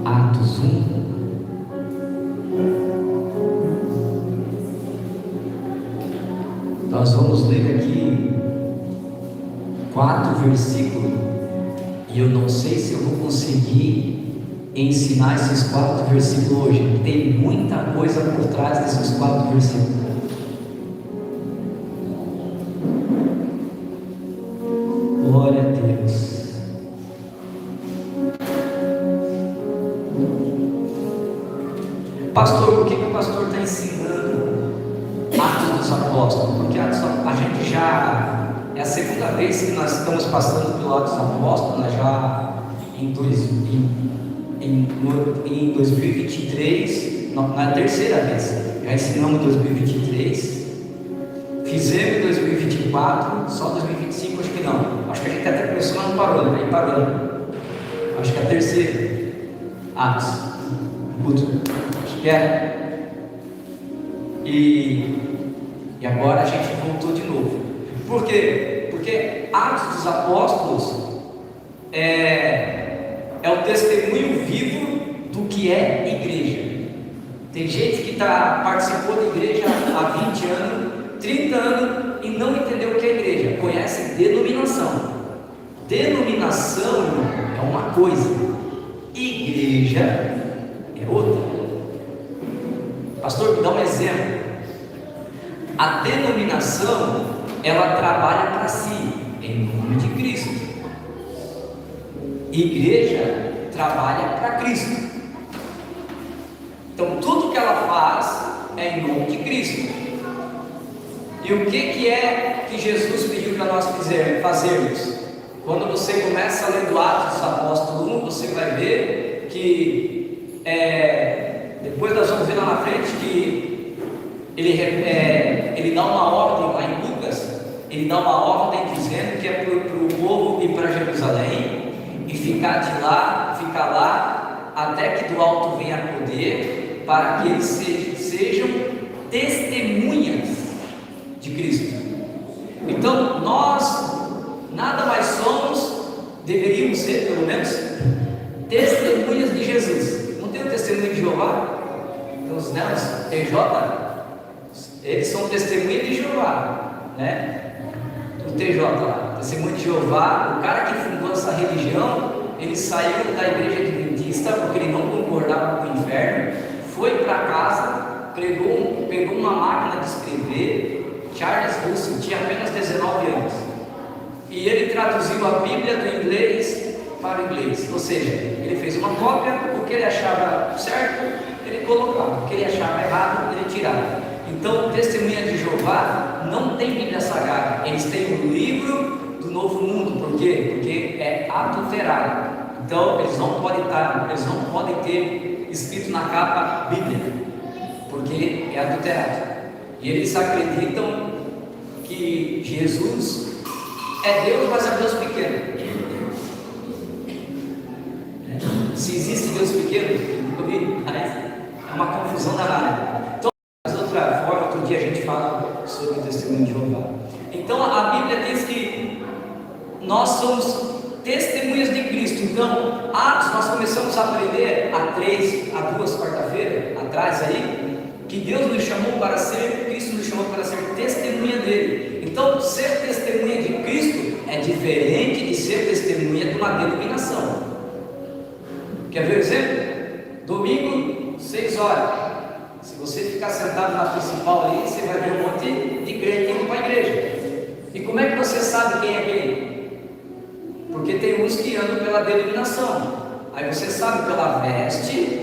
Atos 1. Nós vamos ler aqui 4 versículos, e eu não sei se eu vou conseguir ensinar esses 4 versículos hoje. Tem muita coisa por trás desses 4 versículos. Glória a Deus. Pastor, por que o pastor está ensinando Atos dos Apóstolos? Porque a gente já é a segunda vez que nós estamos passando pelo Atos dos Apóstolos, nós já em 2023, na terceira vez, já ensinamos em 2023, fizemos em 2024, só 2025 acho que não, acho que a gente até começou, mas não parou, né? Aí parou, né? Acho que é a terceira, Atos, acho que é, e agora a gente voltou de novo. Por quê? Porque Atos dos Apóstolos é o testemunho vivo do que é igreja. Tem gente que participou da igreja há 20 anos, 30 anos e não entendeu o que é igreja. Conhece denominação. Denominação é uma coisa, igreja é outra. Pastor, me dá um exemplo. A denominação, ela trabalha para si, em nome de Cristo. Igreja trabalha para Cristo. Então tudo que ela faz é em nome de Cristo. E o que é que Jesus pediu para nós fazermos? Quando você começa a ler do Atos dos Apóstolos 1, você vai ver que depois nós vamos ver lá na frente que ele dá uma ordem lá em Lucas. Ele dá uma ordem dizendo que é para o povo ir para Jerusalém e ficar lá até que do alto venha poder, para que eles sejam testemunhas de Cristo. Então nós nada mais somos, deveríamos ser pelo menos, testemunhas de Jesus. Não tem o testemunho de Jeová? Então os TJ, eles são testemunhas de Jeová, né? O TJ lá, testemunho de Jeová, o cara que fundou essa religião, ele saiu da igreja adventista porque ele não concordava com o inferno, foi para casa, pegou uma máquina de escrever. Charles Russell tinha apenas 19 anos e ele traduziu a Bíblia do inglês para o inglês, ou seja, ele fez uma cópia, o que ele achava certo ele colocava, o que ele achava errado ele tirava. Então, testemunha de Jeová não tem Bíblia Sagrada, eles têm o livro do Novo Mundo. Por quê? Porque é adulterado. Então eles não podem ter escrito na capa Bíblia, porque é adulterado. E eles acreditam que Jesus é Deus, mas é Deus pequeno. Se existe Deus pequeno, é uma confusão danada. Então, de outra forma, outro dia a gente fala sobre o testemunho de Jeová. Então a Bíblia diz que nós somos testemunhas de Cristo. Então, Atos, nós começamos a aprender há 2 quarta-feiras atrás aí, que Deus nos chamou para ser, Cristo nos chamou para ser testemunha dele. Então, ser testemunha de Cristo é diferente de ser testemunha de uma denominação. Quer ver o exemplo? Domingo, 6 horas. Se você ficar sentado na principal aí, você vai ver um monte de crente indo para a igreja. E como é que você sabe quem é quem? Porque tem uns que andam pela denominação. Aí você sabe pela veste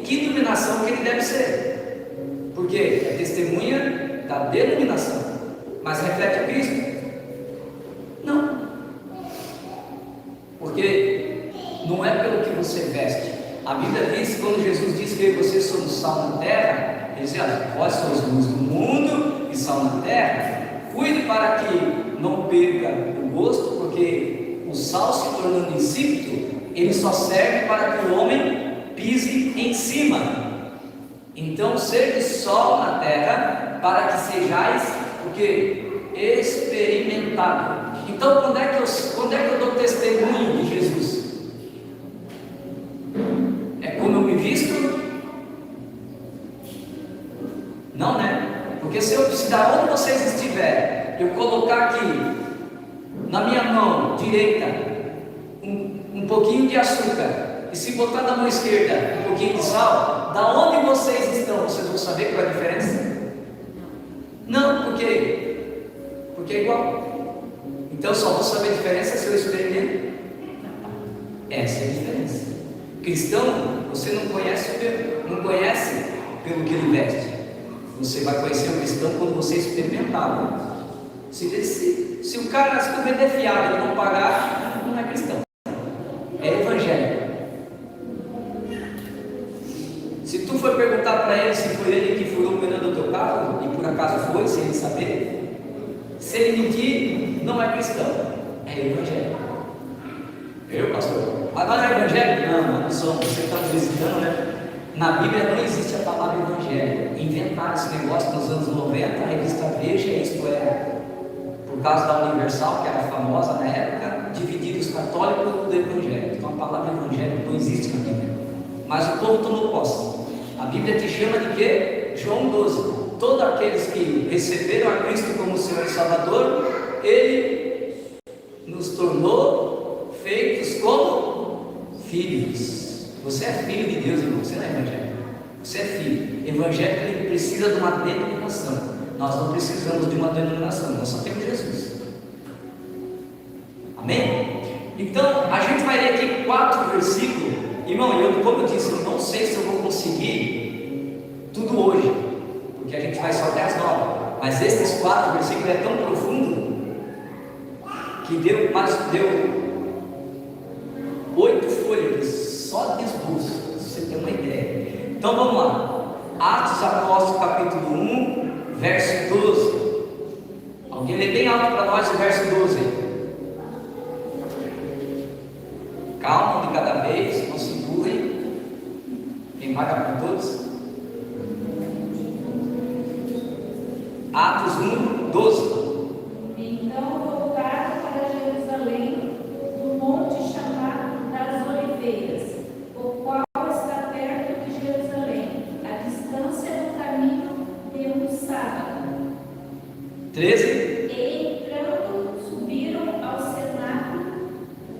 que denominação que ele deve ser. Porque é testemunha da denominação. Mas reflete a Cristo? Não. Porque não é pelo que você veste. A Bíblia diz, quando Jesus diz que vocês são sal na terra, ele diz: vós sois luz do mundo e sal na terra. Cuide para que não perca o gosto, porque o sal, se tornando insípido, ele só serve para que o homem pise em cima. Então, sede sol na terra, para que sejais o que? Experimentado. Então, quando é que eu dou testemunho de Jesus? É da onde vocês estiverem, eu colocar aqui na minha mão direita um pouquinho de açúcar, e se botar na mão esquerda um pouquinho de sal, da onde vocês estão, vocês vão saber qual é a diferença? Não, por quê? Porque é igual. Então só vou saber a diferença se eu experimento. Essa é a diferença. Cristão, você não conhece pelo que ele veste. Você vai conhecer o cristão quando você experimentá-lo. Se o cara, se tu vender fiado e não pagar, não é cristão, é evangélico. Se tu for perguntar para ele se foi ele que furou o pneu do teu carro, e por acaso foi, sem ele saber, se ele mentir, não é cristão, é evangélico. Eu, pastor? Agora é evangélico? Não somos. Você está nos visitando, né? Na Bíblia não existe a palavra evangelho. Inventaram esse negócio nos anos 90, a revista Veja, isto é, por causa da Universal, que era famosa na época, dividir os católicos do evangelho. Então a palavra evangelho não existe na Bíblia. Mas o povo tomou posse. A Bíblia te chama de quê? João 12. Todos aqueles que receberam a Cristo como Senhor e Salvador, Ele nos tornou feitos como filhos. Você é filho de Deus, irmão. Você não é evangélico. Você é filho. Evangélico, ele precisa de uma denominação. Nós não precisamos de uma denominação. Nós só temos Jesus. Amém? Então, a gente vai ler aqui 4 versículos. Irmão, como eu disse, eu não sei se eu vou conseguir tudo hoje, porque a gente vai só até as 9. Mas esses 4 versículos é tão profundo que deu 8 folhas só de esboço, pra você ter uma ideia. Então vamos lá. Atos dos Apóstolos, capítulo 1, verso 12. Alguém lê bem alto para nós o verso 12. Calma de cada vez, não se empurrem. Quem vai para todos? Atos 1, 12. Então voltaram para Jerusalém, do monte chamado das Oliveiras, o qual está perto de Jerusalém, a distância do caminho de um sábado. 13. E entrando, subiram ao cenáculo,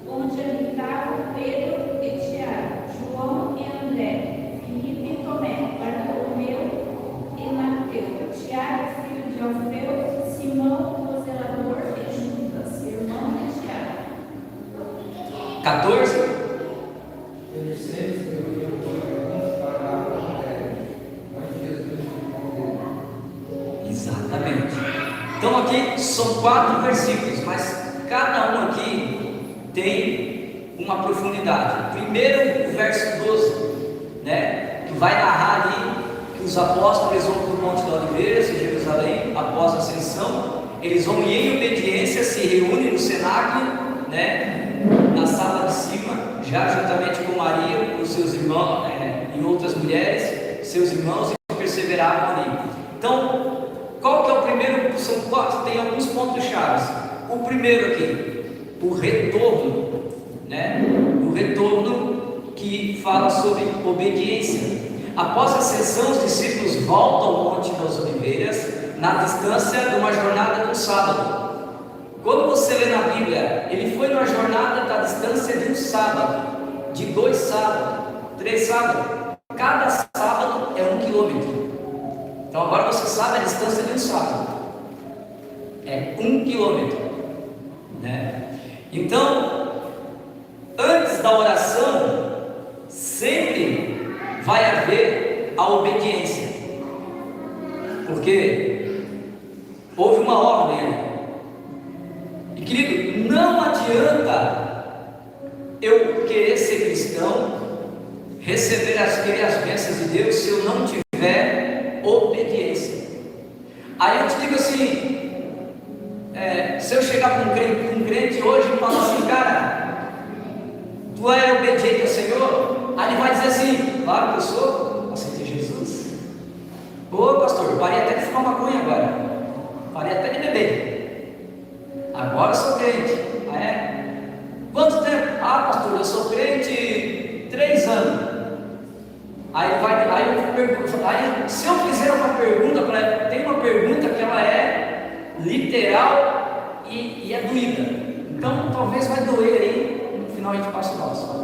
onde habitavam Pedro e Tiago, João e André, Filipe e Tomé, Bartolomeu e Mateu, Tiago, filho de Alfeu, Simão, o zelador, e Judas, irmão de Tiago. 14. Exatamente. Então aqui são 4 versículos, mas cada um aqui tem uma profundidade. Primeiro o verso 12, né, que vai narrar ali que os apóstolos vão para o Monte da Oliveira, em Jerusalém, após a ascensão. Eles vão em obediência, se reúnem no cenáculo, né, na sala de cima, já juntamente com Maria, com seus irmãos, e outras mulheres, seus irmãos, e perseveravam ali. Então, qual que é o primeiro? São 4, tem alguns pontos chaves. O primeiro aqui, o retorno, né? O retorno que fala sobre obediência. Após a ascensão, os discípulos voltam ao Monte das Oliveiras, na distância de uma jornada de um sábado. Quando você lê na Bíblia, ele foi numa jornada da distância de um sábado, de 2 sábados, 3 sábados. Cada sábado é 1 quilômetro. Então agora você sabe a distância de um sábado. É 1 quilômetro, né? Então, antes da oração, sempre vai haver a obediência, porque houve uma ordem, né? E querido, não adianta eu querer ser cristão, receber as bênçãos de Deus, se eu não tiver obediência. Aí eu te digo assim, se eu chegar com um crente hoje e falar assim, cara, tu é obediente ao Senhor? Aí ele vai dizer assim, claro que eu sou, aceitei Jesus. Ô pastor, parei até de fumar maconha agora, parei até de beber, agora eu sou crente. Ah, é? Quanto tempo? Ah pastor, eu sou crente 3 anos. Aí eu pergunto, se eu fizer uma pergunta para ele, tem uma pergunta pergunta que ela é literal e é doída. Então talvez vai doer aí, no final a gente passa o nosso.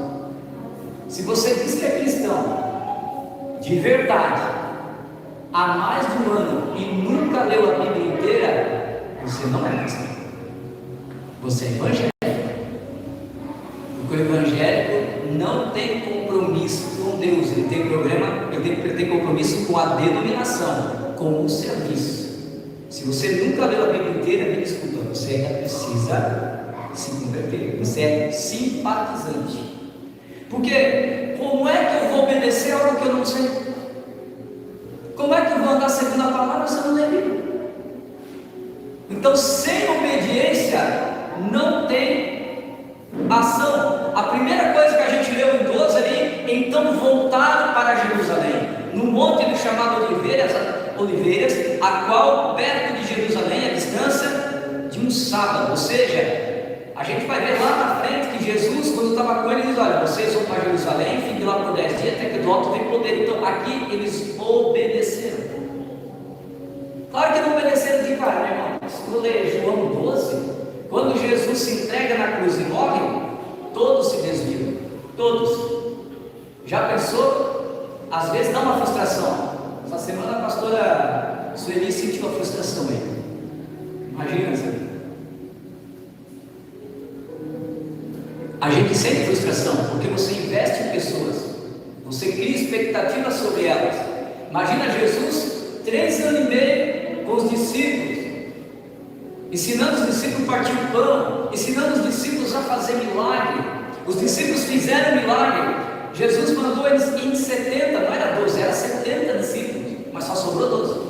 Se você diz que é cristão, de verdade, há mais de um ano e nunca leu a Bíblia inteira, você não é cristão. Você é evangélico. Porque o evangélico não tem compromisso com Deus, ele tem compromisso com a denominação, com o serviço. Se você nunca leu a Bíblia inteira, me desculpa, você ainda precisa se converter, você é simpatizante. Porque como é que eu vou obedecer algo que eu não sei? Como é que eu vou andar segundo a palavra se eu não ler a Bíblia? Então, sem obediência, não tem ação. A primeira coisa que a gente leu em 12 ali, então voltaram para Jerusalém, no monte chamado Oliveiras, a qual perto de Jerusalém, a distância de um sábado. Ou seja, a gente vai ver lá na frente que Jesus, quando estava com eles, diz: olha, vocês vão para Jerusalém, fiquem lá por 10 dias, até que do alto vem poder. Então aqui eles obedeceram. Claro que não obedeceram de cara, né, irmão? Se tu ler João 12, quando Jesus se entrega na cruz e morre, todos se desviam, todos. Já pensou? Às vezes dá uma frustração. Essa semana a pastora Sueli sentiu a frustração aí. Imagina isso. A gente sente frustração porque você investe em pessoas, você cria expectativas sobre elas. Imagina Jesus 3 anos e meio com os discípulos, ensinando os discípulos a partir o pão, ensinando os discípulos a fazer milagre. Os discípulos fizeram milagre. Jesus mandou eles em 70, não era 12, era 70 discípulos, mas só sobrou 12.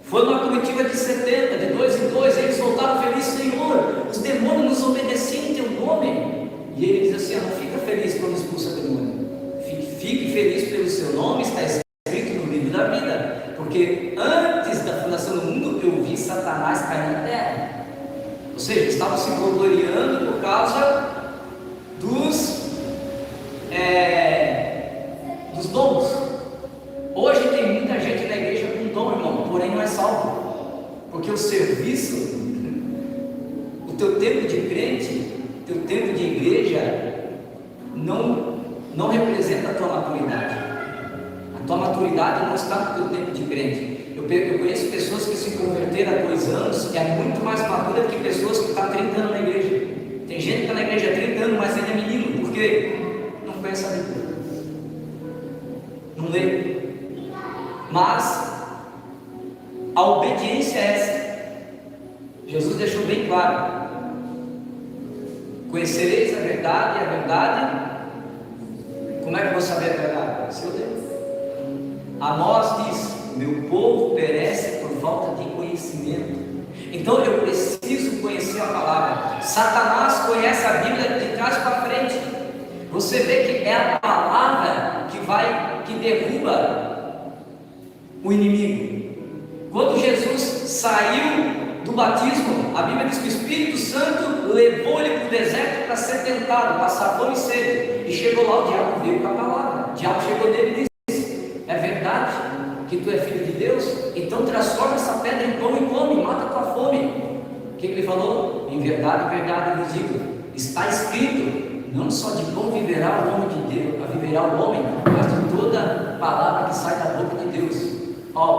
Foi uma comitiva de 70, de 2 em 2, eles voltaram felizes: Senhor, os demônios nos obedeciam em teu nome. E ele diz assim: não fica feliz quando expulsa demônio, fique feliz pelo seu nome, está escrito no livro da vida, porque antes da fundação do mundo eu vi Satanás cair na terra. Ou seja, eles estavam se gloriando por causa dos dons. Hoje tem muita gente na igreja com dom, irmão, porém não é salvo, porque o serviço, o teu tempo de crente, teu tempo de igreja não representa a tua maturidade. A tua maturidade não está no teu tempo de crente. Eu conheço pessoas que se converteram há 2 anos e é muito mais madura do que pessoas que estão há 30 anos na igreja. Tem gente que está na igreja há 30 anos, mas ainda é menino, porque não conhece a Bíblia, não lê. Mas a obediência é essa. Jesus deixou bem claro: conhecereis a verdade, e a verdade, como é que eu vou saber a verdade? Se eu ler. Amós diz: meu povo perece por falta de conhecimento. Então eu preciso conhecer a palavra. Satanás conhece a Bíblia de trás para frente. Você vê que é a palavra que derruba o inimigo. Quando Jesus saiu do batismo, a Bíblia diz que o Espírito Santo levou ele para o deserto para ser tentado, passar fome e sede. E chegou lá, o diabo veio com a palavra. O diabo chegou nele e disse: é verdade que tu é filho de Deus? Então transforma essa pedra em pão e come, mata a tua fome. O que ele falou? Em verdade, eu vos digo, está escrito: não só de pão viverá o homem de Deus, viverá o homem, mas de toda palavra que sai da boca de Deus.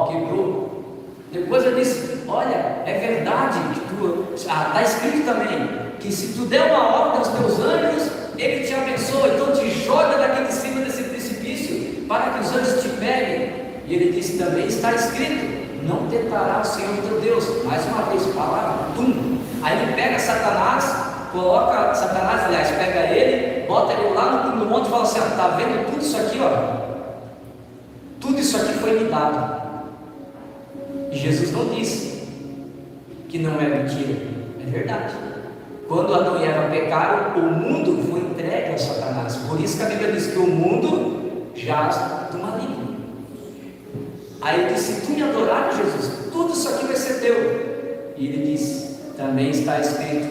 Quebrou. Depois eu disse: olha, é verdade que tu, está escrito também, que se tu der uma ordem aos teus anjos, ele te abençoa, então te joga daqui de cima desse precipício, para que os anjos te peguem. E ele disse também: está escrito, não tentará o Senhor teu Deus. Mais uma vez, palavra, tum. Aí ele pega Satanás, pega ele, bota ele lá no monte e fala assim: está vendo tudo isso aqui, tudo isso aqui foi me dado. E Jesus não disse que não é mentira, é verdade. Quando Adão e Eva pecaram, o mundo foi entregue a Satanás. Por isso que a Bíblia diz que o mundo jaz do maligno. Aí ele disse: tu me adorares, Jesus, tudo isso aqui vai ser teu. E ele disse: também está escrito,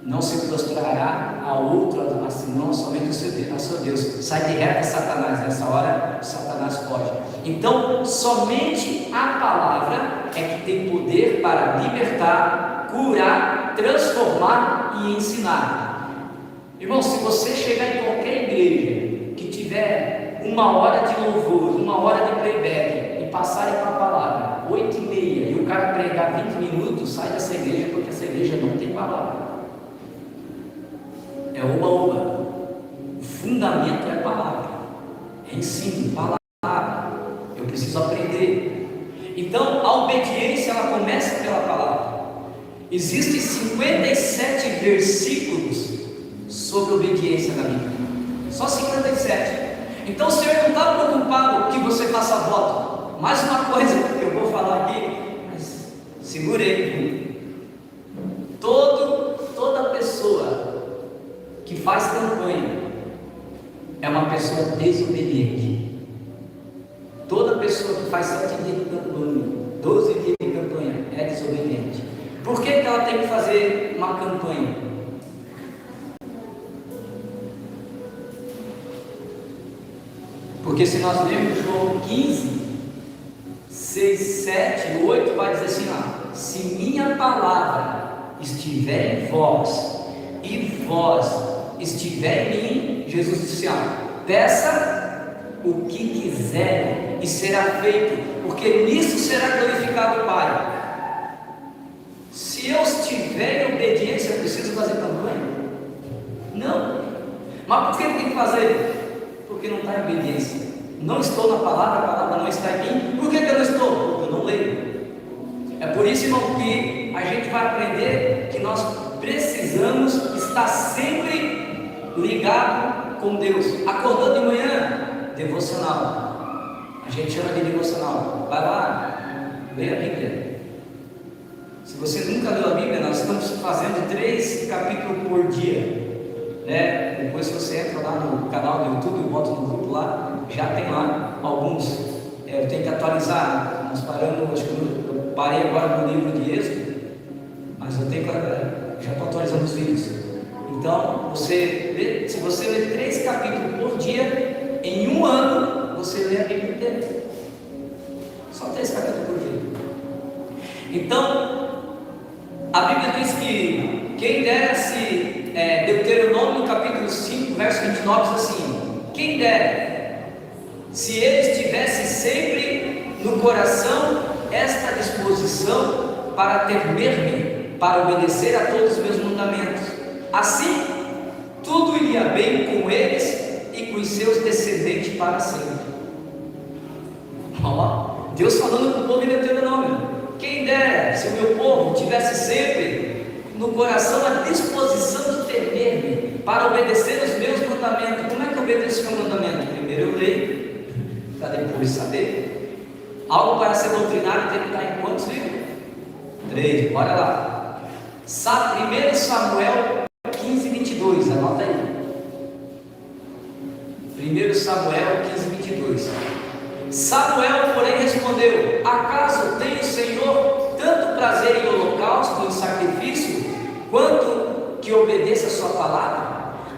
não se prostrará a outro, senão somente a seu Deus. Sai de reta, Satanás. Nessa hora, Satanás foge. Então, somente a palavra é que tem poder para libertar, curar, transformar e ensinar. Irmão, se você chegar em qualquer igreja que tiver 1 hora de louvor, 1 hora de playback e passarem com a palavra 8h30 e o cara pregar 20 minutos, sai dessa igreja, porque essa igreja não tem palavra. É oba-oba. O fundamento é a palavra, é ensino, palavra. Eu preciso aprender. Então a obediência, ela começa pela palavra. Existem 57 versículos sobre obediência na Bíblia, só 57. Então o Senhor não está preocupado que você faça voto. Mais uma coisa que eu vou falar aqui, mas segurei. Toda pessoa que faz campanha é uma pessoa desobediente. Toda pessoa que faz 7 dias de campanha, 12 dias de campanha, é desobediente. Por que ela tem que fazer uma campanha? Porque se nós lermos João 15, 6, 7, 8, vai dizer assim: se minha palavra estiver em vós, e vós estiver em mim, Jesus disse: peça o que quiser e será feito, porque nisso será glorificado o Pai. Se eu estiver em obediência, eu preciso fazer campanha? Não. Mas por que eu tenho que fazer? Porque não está em obediência. Não estou na palavra, a palavra não está em mim. Por que eu não estou? Porque eu não leio. É por isso, irmão, que a gente vai aprender que nós precisamos estar sempre ligado com Deus. Acordou de manhã, devocional. A gente chama de devocional. Vai lá, leia a Bíblia. Se você nunca leu a Bíblia, nós estamos fazendo 3 capítulos por dia, né? Depois, se você entra lá no canal do YouTube, eu boto no grupo lá, já tem lá alguns. Eu tenho que atualizar. Nós paramos, acho que eu parei agora no livro de Êxodo, mas eu tenho que, já estou atualizando os vídeos. Então, se você lê 3 capítulos por dia, em 1 ano você lê a Bíblia inteira. Só 3 capítulos por dia. Então, a Bíblia diz que quem dera se Deuteronômio no capítulo 5, verso 29 diz assim: quem dera se ele estivesse sempre no coração esta disposição para temer-me, para obedecer a todos os meus mandamentos. Assim, tudo iria bem com eles e com os seus descendentes para sempre. Ó, Deus falando com o povo de Deuteronômio. Quem dera se o meu povo tivesse sempre no coração a disposição de temer-me, para obedecer os meus mandamentos. Como é que eu obedeço o meu mandamento? Primeiro eu leio, para depois saber. Algo para ser doutrinário tem que estar em quantos livros? 3, bora lá. 1 Samuel 15, 22, anota aí. 1 Samuel 15, 22. Samuel, porém, respondeu: acaso tem o Senhor tanto prazer em holocausto e em sacrifício, quanto que obedeça a sua palavra?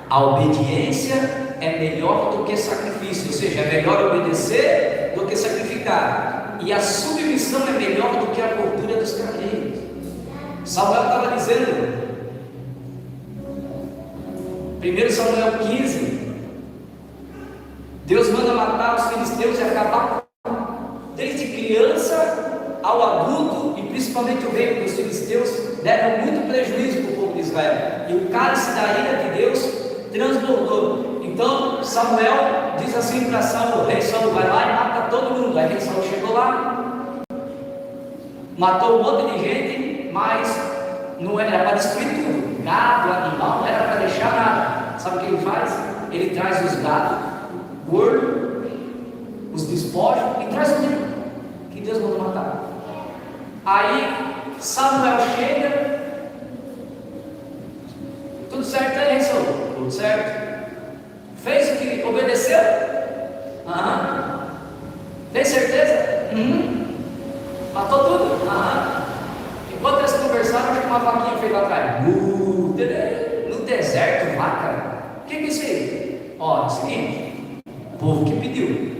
A obediência é melhor do que sacrifício, ou seja, é melhor obedecer do que sacrificar, e a submissão é melhor do que a gordura dos carneiros. Samuel estava dizendo, 1 Samuel 15, Deus manda matar os filisteus e acabar com, desde criança ao adulto, e principalmente o rei, porque os filisteus deram muito prejuízo para o povo de Israel, e o cálice da ira de Deus transbordou. Então Samuel diz assim para Saul: rei Saul, vai lá e mata todo mundo. Aí rei Saul chegou lá, matou um monte de gente, mas não era para destruir tudo, gado, animal, não era para deixar nada. Sabe o que ele faz? Ele traz os gados gordos, os despojos, e traz tudo que Deus mandou matar. Aí Samuel chega, tudo certo aí, Saul? Tudo certo. Fez o que obedeceu? Aham. Tem certeza? Matou tudo? Aham. Enquanto eles conversaram, acho que uma vaquinha fez lá atrás. deserto, vaca? O que é isso aí? Ó, é o seguinte, o povo que pediu.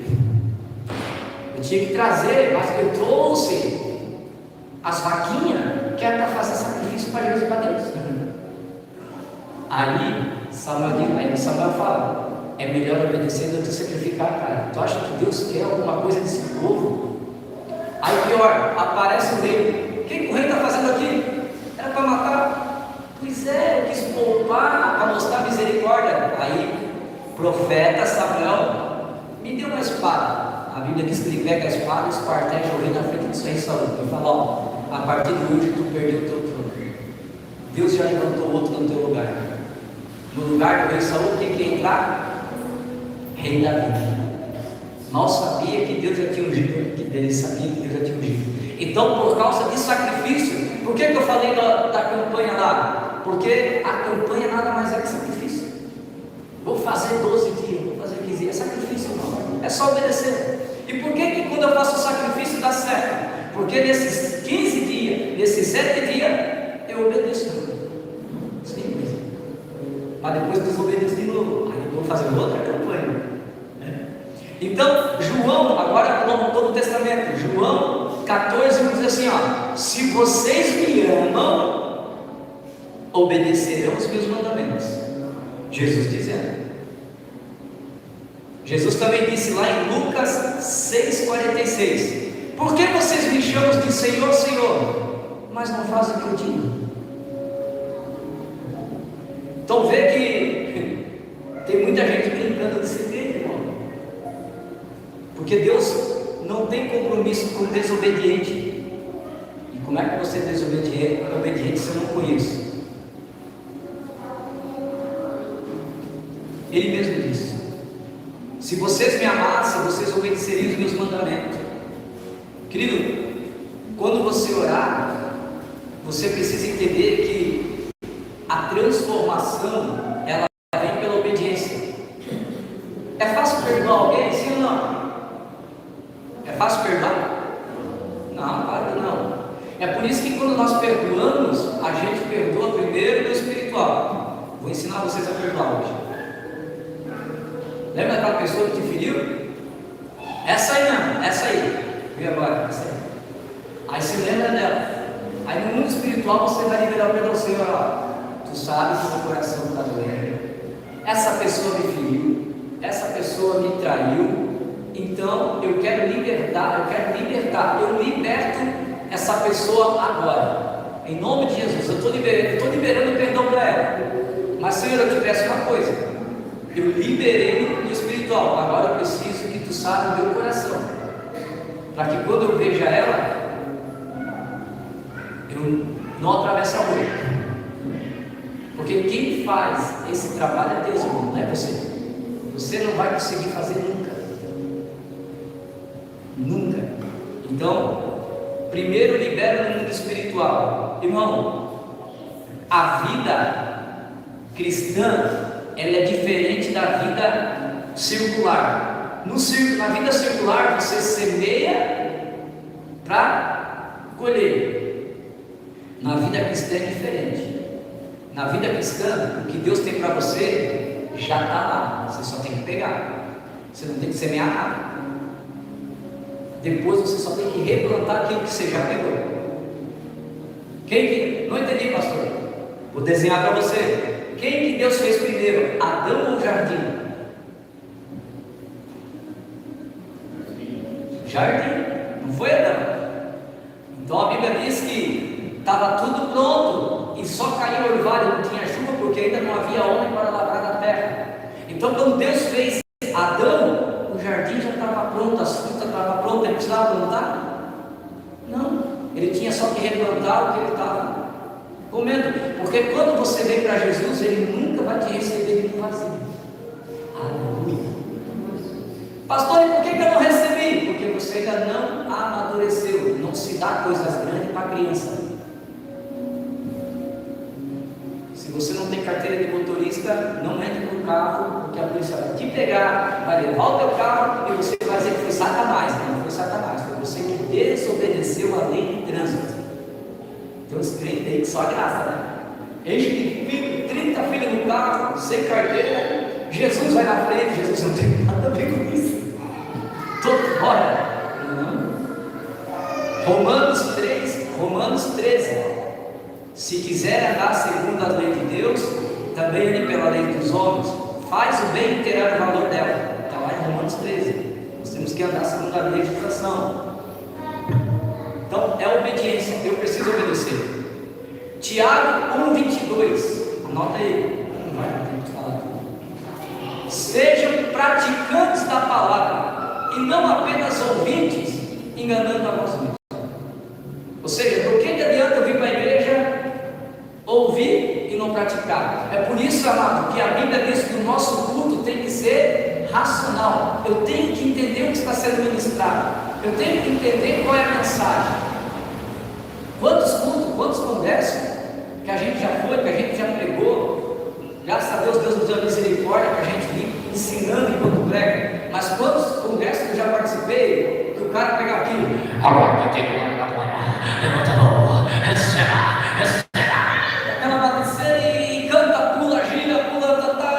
Eu tinha que trazer, mas eu trouxe as vaquinhas que era para fazer sacrifício para Deus e para Deus. Aí Samuel fala, é melhor obedecer do que sacrificar, cara. Tu acha que Deus quer alguma coisa desse povo? Aí pior, aparece o rei. O que o rei está fazendo aqui? Era para matar? Pois é, eu quis poupar para mostrar misericórdia. Aí, profeta Samuel me deu uma espada. A Bíblia diz que ele pega a espada e esparteja o rei na frente do rei Saul. Ele fala, ó, a partir de hoje tu perdeu o teu trono. Deus já levantou outro no teu lugar. No lugar do rei Saul, quem quer entrar? Rei Davi. Mal sabia que Deus já tinha ungido, que ele sabia que Deus já tinha ungido. Então, por causa de sacrifício, por que eu falei da campanha lá? Porque a campanha nada mais é que sacrifício. Vou fazer 12 dias, vou fazer 15 dias, é sacrifício, não. É só obedecer. E por que quando eu faço o sacrifício dá certo? Porque nesses 15 dias, nesses 7 dias, eu obedeço. Simples. Mas depois desobedeço de novo. Aí eu vou fazer outra campanha. Então, João, agora no Novo Testamento, João 14 diz assim, ó, se vocês me amam, obedecerão os meus mandamentos. Jesus dizendo. Jesus também disse lá em Lucas 6,46, por que vocês me chamam de Senhor, Senhor, mas não fazem o que eu digo? Então vê que tem muita gente brincando de ser crente, irmão. Porque Deus não tem compromisso com o desobediente. E como é que você é desobediente se eu não conheço? Ele mesmo disse, se vocês me amassem, vocês obedeceriam os meus mandamentos. Querido, quando você orar, você precisa entender que a transformação, ela vem pela obediência. É fácil perdoar alguém, sim ou não? É fácil perdoar? Não, claro que não. É por isso que quando nós perdoamos, a gente perdoa primeiro no espiritual. Vou ensinar vocês a perdoar hoje. Lembra daquela pessoa que te feriu? Essa aí mesmo, essa aí. E agora? Essa aí. Aí se lembra dela. Aí no mundo espiritual você vai liberar o perdão ao Senhor. Ó, tu sabes que o teu coração está doendo. Essa pessoa me feriu. Essa pessoa me traiu. Então eu quero libertar, eu liberto essa pessoa agora, em nome de Jesus. Eu estou liberando o perdão para ela. Mas Senhor, eu te peço uma coisa, eu liberei no espiritual, agora eu preciso que tu saiba o meu coração, para que quando eu veja ela, eu não atravesse a rua. Porque quem faz esse trabalho é Deus, irmão, não é você. Você não vai conseguir fazer nunca. Nunca. Então, primeiro libera no mundo espiritual. Irmão, a vida cristã, ela é diferente da vida circular. Na vida circular, você semeia para colher. Na vida cristã é diferente. Na vida cristã, o que Deus tem para você já está lá. Você só tem que pegar. Você não tem que semear nada. Depois você só tem que replantar aquilo que você já pegou. Não entendi, pastor. Vou desenhar para você. Quem que Deus fez primeiro? Adão ou jardim? Jardim. Não foi Adão. Então a Bíblia diz que estava tudo pronto e só caiu o orvalho, não tinha chuva porque ainda não havia homem para lavrar na terra. Então quando Deus fez Adão, o jardim já estava pronto, as frutas estavam prontas, ele precisava plantar? Não, ele tinha só que replantar o que ele estava comendo, porque quando você vem para Jesus, ele nunca vai te receber de vazio. Aleluia. Pastor, e por que eu não recebi? Porque você ainda não amadureceu. Não se dá coisas grandes para criança. Se você não tem carteira de motorista, não entre no carro, porque a polícia vai te pegar, vai levar o teu carro e você vai dizer que foi Satanás. Não foi Satanás, foi você que desobedeceu a lei de trânsito. Tem uns crentes aí que só graça, né? Enche de filho, 30 filhos no carro, sem carteira, Jesus vai na frente, Jesus não tem nada a ver com isso. Toda hora. Romanos 13. Se quiser andar segundo a lei de Deus, também ande pela lei dos homens. Faz o bem e terá o valor dela. Está lá em Romanos 13. Nós temos que andar segundo a legislação. Então é obediência, eu preciso obedecer. Tiago 1,22. Anota aí. Não vai ter que falar tudo. Sejam praticantes da palavra e não apenas ouvintes, enganando a nós mesmos. Ou seja, do que adianta eu vir para a igreja, ouvir e não praticar? É por isso, amado, que a Bíblia diz que o nosso culto tem que ser racional. Eu tenho que entender o que está sendo ministrado. Eu tenho que entender qual é a mensagem. Quantos cultos, quantos congressos que a gente já foi, que a gente já pregou. Graças a Deus, Deus nos deu misericórdia para a gente vir ensinando enquanto prega. Mas quantos congressos que eu já participei, que o cara pega aquilo, levanta a mão, ela vai descer e canta, pula, gira, pula,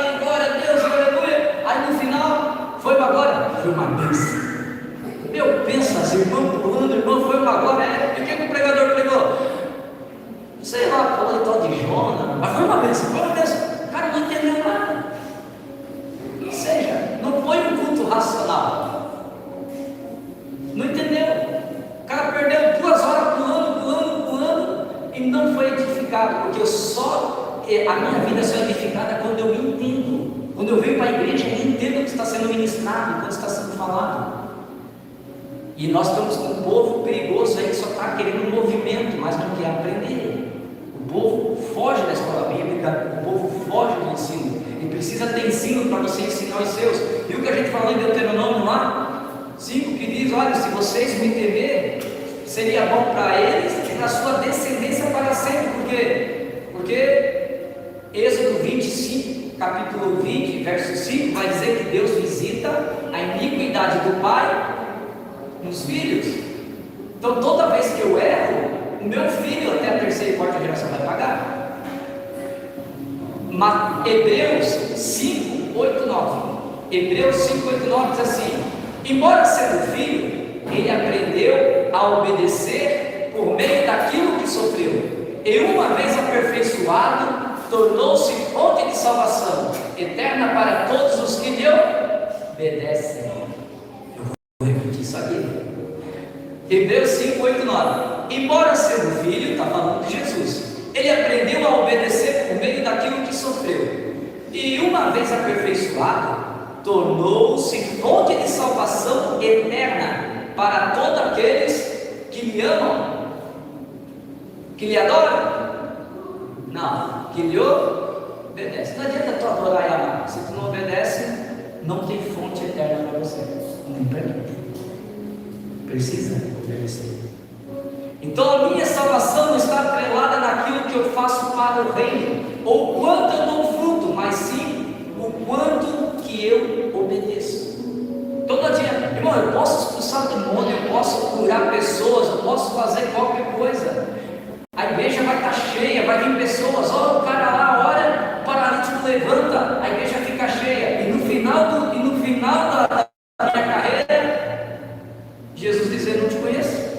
e glória a Deus, aleluia. Aí no final, foi uma glória, foi uma bênção. Eu penso assim, irmão pulando, irmão, foi uma glória. E o que o pregador pregou? Sei lá, falou tal de Jonas, mas foi uma bênção, foi uma bênção. O cara não entendeu nada. Ou seja, não foi um culto racional. Não entendeu. O cara perdeu 2 horas pulando e não foi edificado, porque a minha vida só é edificada quando eu entendo. Quando eu venho para a igreja e entendo o que está sendo ministrado, o que está sendo falado. E nós estamos com um povo perigoso aí que só está querendo um movimento, mas não quer aprender. O povo foge da escola bíblica, o povo foge do ensino. E precisa ter ensino para você ensinar os seus. Viu o que a gente falou em Deuteronômio lá? 5 que diz, olha, se vocês me temer, seria bom para eles e para a sua descendência para sempre. Por quê? Porque Êxodo 25, capítulo 20, verso 5, vai dizer que Deus visita a iniquidade do pai nos filhos. Então toda vez que eu erro, o meu filho até a 3ª e 4ª geração vai pagar. Hebreus 5, 8, 9. Hebreus 5, 8, 9 diz assim: embora sendo filho, ele aprendeu a obedecer por meio daquilo que sofreu, e uma vez aperfeiçoado, tornou-se fonte de salvação eterna para todos os que lhe obedecem. Vou repetir isso aqui. Hebreus 5, 8, 9. Embora sendo filho, está falando de Jesus, ele aprendeu a obedecer por meio daquilo que sofreu, e uma vez aperfeiçoado, tornou-se fonte de salvação eterna para todos aqueles que lhe amam, que lhe adoram. Não, que lhe obedecem. Não adianta tu adorar e amar. Se tu não obedece, não tem fonte eterna para você. Nem para mim. Precisa obedecer. Então a minha salvação não está atrelada naquilo que eu faço para o reino, ou quanto eu dou fruto, mas sim o quanto que eu obedeço. Então não adianta, irmão, eu posso expulsar demônio, eu posso curar pessoas, eu posso fazer qualquer coisa. A igreja vai estar cheia, vai vir pessoas, o cara lá ora, o paralítico levanta, a igreja fica cheia, e no final da minha carreira, Jesus diz: eu não te conheço.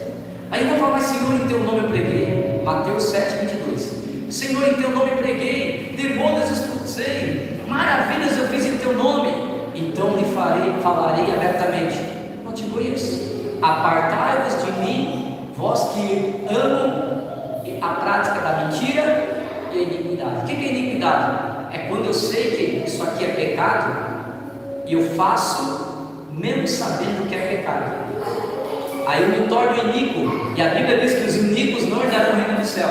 Aí eu vou falar: mas Senhor, em teu nome eu preguei. Mateus 7, 22. Senhor, em teu nome eu preguei, demônios expulsei, maravilhas eu fiz em teu nome. Então lhe falarei abertamente: não te conheço. Apartai-vos de mim, vós que amam a prática da mentira e a iniquidade. O que é iniquidade? É quando eu sei que isso aqui é pecado e eu faço mesmo sabendo que é pecado. Aí eu me torno iníquo, e a Bíblia diz que os iníquos não herdarão o reino do céu.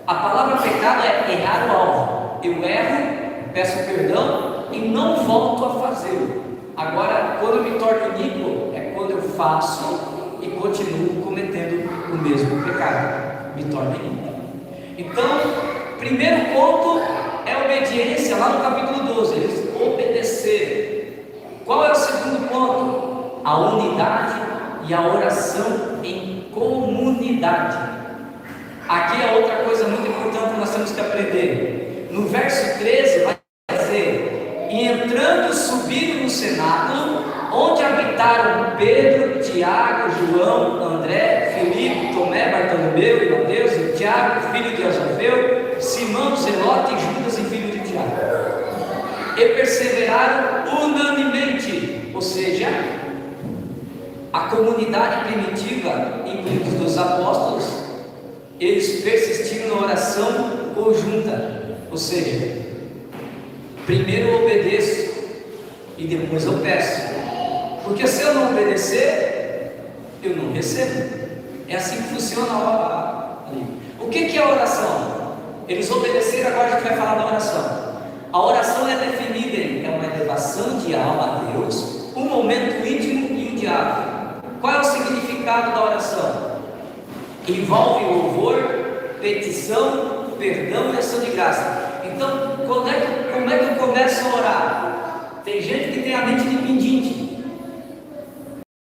A palavra pecado é errar o alvo. Eu erro, peço perdão e não volto a fazê-lo. Agora, quando eu me torno iníquo, é quando eu faço e continuo cometendo o mesmo pecado. Me torno iníquo. Então, primeiro ponto é obediência, lá no capítulo 12, eles obedeceram. Qual é o segundo ponto? A unidade e a oração em comunidade. Aqui é outra coisa muito importante que nós temos que aprender. No verso 13 vai Entrando, subiram no cenáculo, onde habitaram Pedro, Tiago, João, André, Filipe, Tomé, Bartolomeu e Mateus, e Tiago, filho de Alfeu, Simão, Zelote e Judas, e filho de Tiago. E perseveraram unanimemente, ou seja, a comunidade primitiva, incluindo dos apóstolos, eles persistiram na oração conjunta, ou seja, primeiro eu obedeço e depois eu peço, porque se eu não obedecer, eu não recebo. É assim que funciona ali. O que é a oração? Eles obedeceram, agora a gente vai falar da oração. A oração é definida em uma elevação de alma a Deus, um momento íntimo e um diálogo. Qual é o significado da oração? Envolve louvor, petição, perdão e ação de graça. Então, como é que eu começo a orar? Tem gente que tem a mente de pedinte.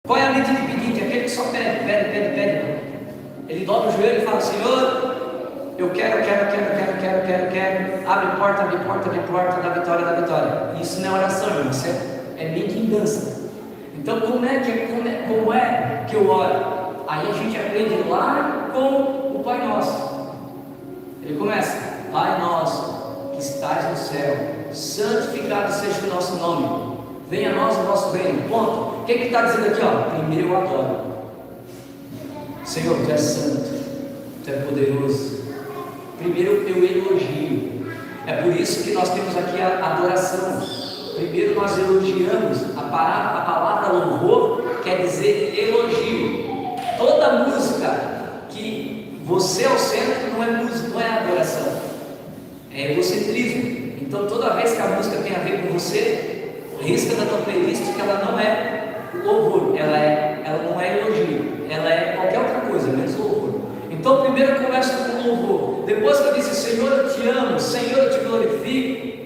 Qual é a mente de pedinte? Aquele que só pede. Ele dobra o joelho e fala: Senhor, eu quero. Abre porta, dá vitória. Isso não é oração, irmão. Isso é mendigança. Então, como é que eu oro? Aí a gente aprende lá com o Pai Nosso. Ele começa: Pai nosso, que estás no céu, santificado seja o nosso nome, venha a nós o nosso reino. Ponto. O que está dizendo aqui? Primeiro eu adoro. Senhor, Tu és santo, Tu és poderoso. Primeiro eu elogio. É por isso que nós temos aqui a adoração. Primeiro nós elogiamos. A palavra louvor quer dizer elogio. Toda música que você é o centro não é música, não é adoração, é egocentrismo. Então toda vez que a música tem a ver com você, risca da tua playlist que ela não é louvor, ela não é elogio, ela é qualquer outra coisa, menos louvor. Então primeiro eu começo com louvor, depois que eu disse Senhor eu te amo, Senhor eu te glorifico,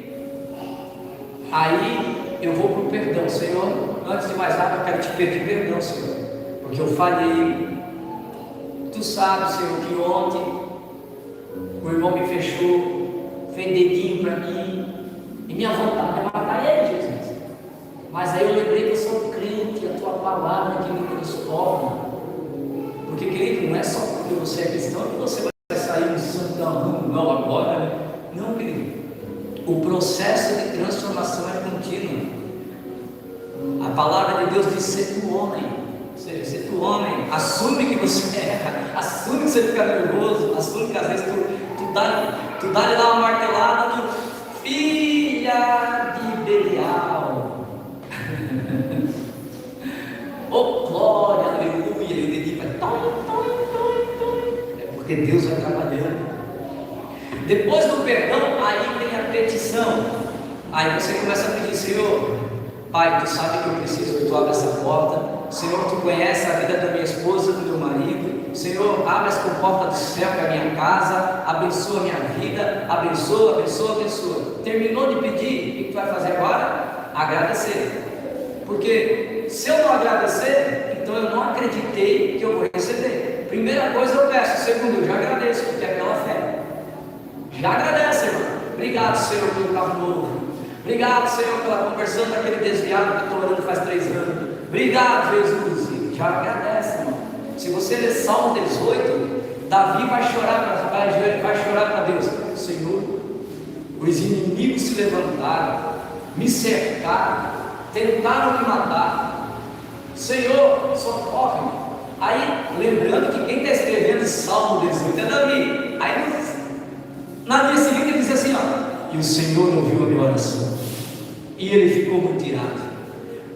aí eu vou para o perdão. Senhor, antes de mais nada eu quero te pedir perdão, Senhor, porque eu falhei. Tu sabes, Senhor, que ontem o irmão me fechou, fez dedinho para mim, e minha vontade é matar ele, Jesus. Mas aí eu lembrei que eu sou crente, a tua palavra que me transforma. Porque, querido, não é só porque você é cristão que você vai sair um santão, não agora, né? Não, querido. O processo de transformação é contínuo. A palavra de Deus diz: ser tu homem. Se tu homem, assume que você erra, assume que você fica nervoso, assume que às vezes tu dá-lhe lá uma martelada no filha de Belial. Oh glória, aleluia, e o dedinho vai é porque Deus vai trabalhando. Depois do perdão, aí vem a petição. Aí você começa a pedir: Senhor, Pai, Tu sabe que eu preciso, Tu abre essa porta. Senhor, Tu conhece a vida da minha esposa, do meu marido. Senhor, abre as comportas do céu para a minha casa, abençoa a minha vida, abençoa. Terminou de pedir, o que Tu vai fazer agora? Agradecer. Porque se eu não agradecer, então eu não acreditei que eu vou receber. Primeira coisa eu peço, segundo, eu já agradeço, porque é pela fé. Já agradece, irmão. Obrigado, Senhor, pelo carro novo. Obrigado, Senhor, pela conversão daquele desviado que estou orando faz 3 anos. Obrigado, Jesus. Já agradece, irmão. Se você ler Salmo 18, Davi vai chorar para Deus: Senhor, os inimigos se levantaram, me cercaram, tentaram me matar. Senhor, socorre-me. Aí, lembrando que quem está escrevendo Salmo 18 é Davi. Aí, na dia seguinte, ele diz assim: e o Senhor ouviu a minha oração, e ele ficou mutirado,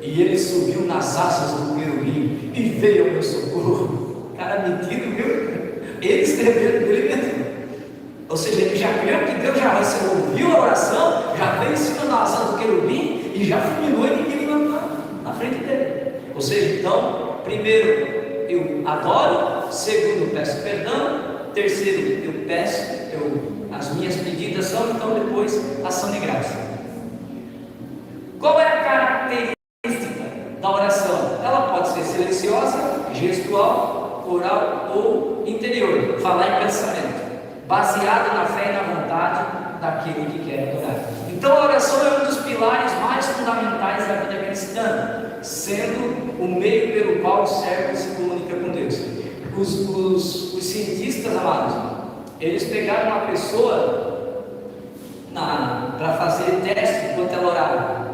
e ele subiu nas asas do querubim e veio ao meu socorro. Cara metido, viu? Ele escreveu dele mesmo. Ou seja, ele já creu que Deus já ouviu a oração, já veio em cima das asas do querubim e já fulminou o inimigo na frente dele. Ou seja, então, primeiro eu adoro, segundo eu peço perdão, terceiro eu peço, as minhas pedidas são, então depois ação de graça. Qual é a característica da oração? Ela pode ser silenciosa, gestual, oral ou interior, falar em pensamento, baseado na fé e na vontade daquele que quer adorar. Então a oração é um dos pilares mais fundamentais da vida cristã, sendo o meio pelo qual o servo se comunica com Deus. Os cientistas, amados, eles pegaram uma pessoa para fazer teste enquanto ela orava.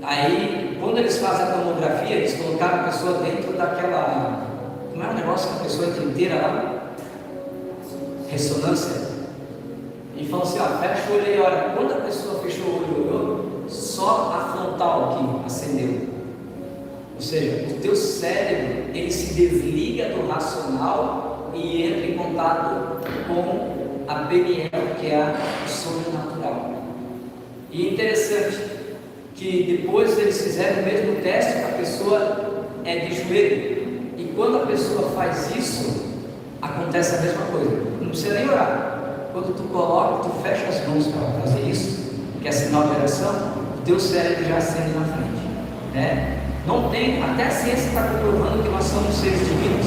Aí, quando eles fazem a tomografia, eles colocaram a pessoa dentro daquela, como é o negócio que a pessoa entra inteira lá? Ressonância. E falou assim, fecha o olho e ora. Quando a pessoa fechou o olho e olhou, só a frontal aqui acendeu. Ou seja, o teu cérebro, ele se desliga do racional e entra em contato com a PNL, que é o sobrenatural. E é interessante que depois eles fizeram o mesmo teste, a pessoa é de joelho. E quando a pessoa faz isso, acontece a mesma coisa. Não precisa nem orar. Quando tu coloca, tu fecha as mãos para fazer isso, que é sinal de oração, o teu cérebro já acende na frente, né? Não tem, até a ciência está comprovando que nós somos seres divinos.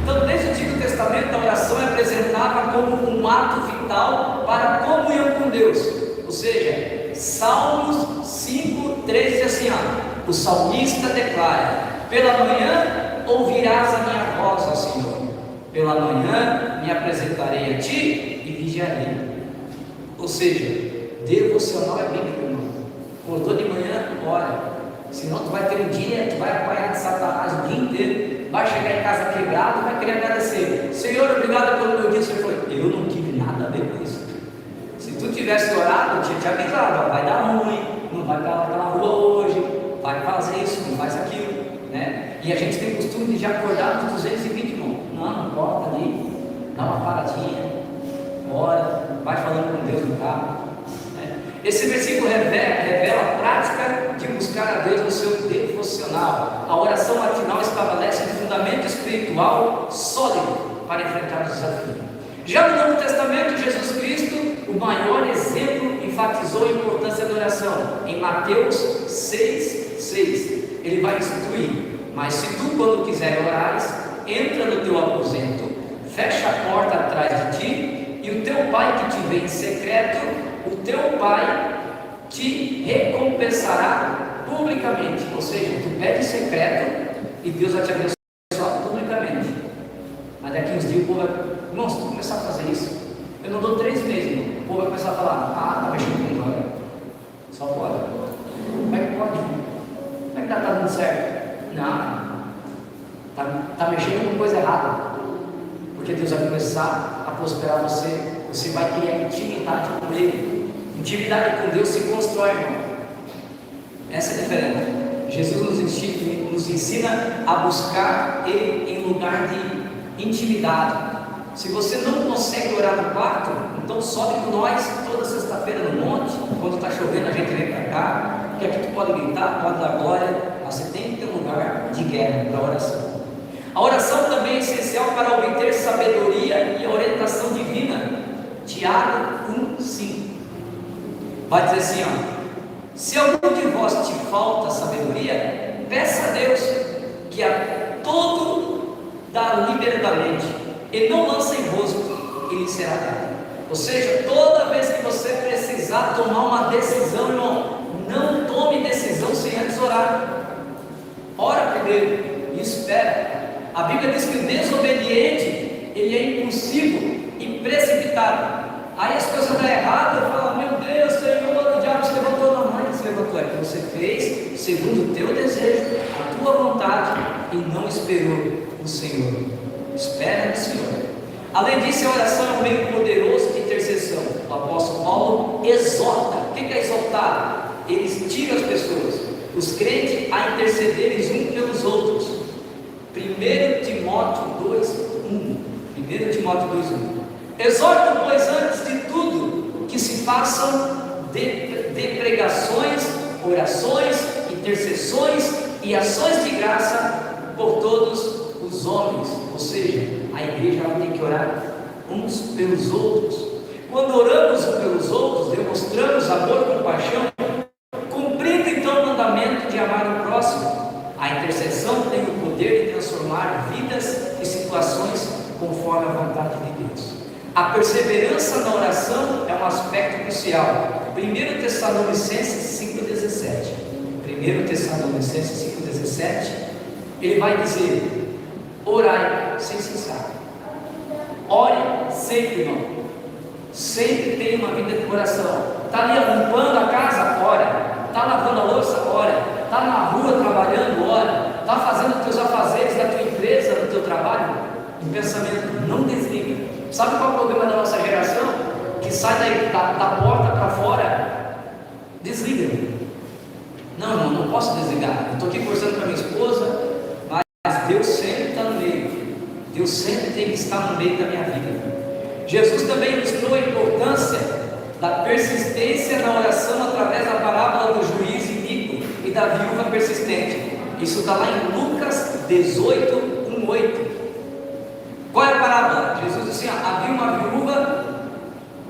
Então, desde o Antigo Testamento, a oração é apresentada como um ato vital para a comunhão com Deus. Ou seja, Salmos 5, 3 diz assim, o salmista declara: pela manhã ouvirás a minha voz, ó Senhor. Pela manhã me apresentarei a ti e vigiarei. Ou seja, devocional é bíblico, irmão. Acordou de manhã, ora. Senão tu vai ter um dia, tu vai apanhar de Satanás o dia inteiro, vai chegar em casa quebrado, vai querer agradecer. Senhor, obrigado pelo meu dia. Você falou, eu não tive nada a ver com isso. Se tu tivesse orado, eu tinha te avisado, vai dar ruim, não vai para aquela rua hoje, vai fazer isso, não faz aquilo, né? E a gente tem costume de já acordar nos 220, irmão. Não corta ali, dá uma paradinha, ora, vai falando com Deus no carro, né? Esse versículo revela a prática de buscar a Deus no seu devocional. A oração matinal estabelece um fundamento espiritual sólido para enfrentar os desafios. Já no Novo Testamento, Jesus Cristo, o maior exemplo, enfatizou a importância da oração. Em Mateus 6,6, ele vai instruir: mas se tu, quando quiser orares, entra no teu aposento, fecha a porta atrás de ti, e o teu pai que te vê em secreto, o teu pai te recompensará publicamente. Ou seja, tu pede em secreto e Deus vai te abençoar publicamente. Mas daqui uns dias o povo vai, irmão, se tu começar a fazer isso, eu não dou 3 meses, irmão. O povo vai começar a falar, tá mexendo com droga, só pode. Como é que pode? Como é que tá dando certo? Não. Está mexendo com coisa errada, porque Deus vai começar a prosperar você. Você vai criar intimidade com Ele. Intimidade com Deus se constrói, irmão. Essa é a diferença. Jesus nos ensina a buscar Ele em lugar de intimidade. Se você não consegue orar no quarto, então sobe com nós toda sexta-feira no monte. Quando está chovendo, a gente vem para cá, porque aqui tu pode gritar, pode dar glória, mas você tem que ter um lugar de guerra para oração. A oração também é essencial para obter sabedoria e orientação divina. Tiago 1,5 vai dizer assim, se algum de vós te falta sabedoria, peça a Deus, que a todo dá liberalmente, e não lança em rosto, e lhe será dado. Ou seja, toda vez que você precisar tomar uma decisão, irmão, não tome decisão sem antes orar. Ora primeiro e espera. A Bíblia diz que o desobediente, ele é impulsivo e precipitado. Aí as coisas dão errado, fala, meu Deus, Senhor, o diabo se levantou. Não se levantou, é que você fez segundo o teu desejo, a tua vontade, e não esperou o Senhor. Espera no Senhor. Além disso, a oração é um meio poderoso de intercessão. O apóstolo Paulo exorta. O que é exortar? Ele tira as pessoas, os crentes, a intercederem uns pelos outros. 1 Timóteo 2,1. 1 Timóteo 2,1. Exortam, pois, antes de tudo, que se façam de pregações, orações, intercessões e ações de graça por todos os homens. Ou seja, a igreja tem que orar uns pelos outros. Quando oramos uns pelos outros, demonstramos amor e compaixão, cumprindo então o mandamento de amar o próximo. A intercessão tem o poder de transformar vidas e situações conforme a vontade de Deus. A perseverança na oração é um aspecto crucial. 1 1 Tessalonicenses 5,17. 1 Tessalonicenses 5,17, ele vai dizer: orai sem cessar. Ore sempre, irmão. Sempre tenha uma vida de oração. Está ali limpando a casa? Ora. Está lavando a louça? Ora. Está na rua trabalhando? Ora. Está fazendo os teus afazeres da tua empresa, do teu trabalho? Em pensamento, não desliga. Sabe qual é o problema da nossa geração? Que sai da porta para fora, desliga. Não, irmão, não posso desligar. Eu estou aqui conversando com a minha esposa, mas Deus sempre está no meio. Deus sempre tem que estar no meio da minha vida. Jesus também ilustrou a importância da persistência na oração através da parábola do juiz iníquo e da viúva persistente. Isso está lá em Lucas 18, 1:8. Qual é a parábola? Jesus disse assim: havia uma viúva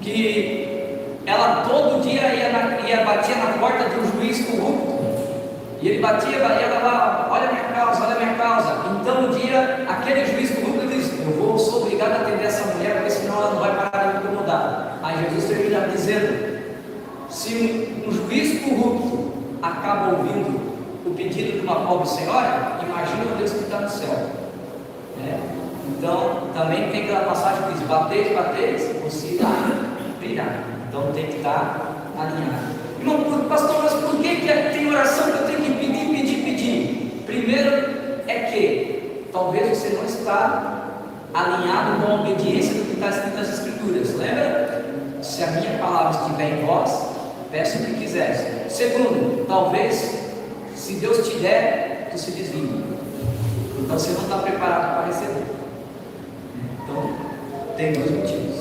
que ela todo dia batia na porta de um juiz corrupto. E ele batia, e ela lá: olha a minha causa, olha a minha causa. Então um dia aquele juiz corrupto disse: sou obrigado a atender essa mulher, porque senão ela não vai parar de me incomodar. Aí Jesus termina dizendo: se um juiz corrupto acaba ouvindo o pedido de uma pobre senhora, imagina o Deus que está no céu. Então também tem aquela passagem que diz: bateis, você brilhar. Então tem que estar alinhado. Irmão, pastor, mas por que tem oração que eu tenho que pedir? Primeiro é que talvez você não está alinhado com a obediência do que está escrito nas Escrituras. Lembra? Se a minha palavra estiver em vós, peça o que quiseres. Segundo, talvez, se Deus te der, tu se desvie. Então você não está preparado para receber. Então, tem dois motivos.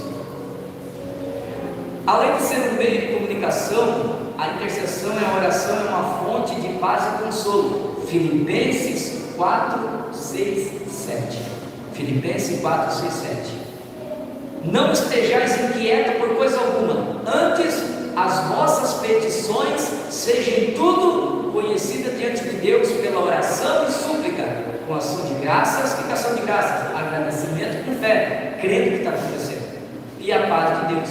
Além de ser um meio de comunicação, a intercessão e a oração é uma fonte de paz e consolo. Filipenses 4, 6, 7. Filipenses 4, 6, 7. Não estejais inquietos por coisa alguma, antes as vossas petições sejam tudo conhecidas diante de Deus pela oração e súplica, com ação de graças. Que ação de graças? Agradecimento com fé, crendo que está acontecendo, e a paz de Deus,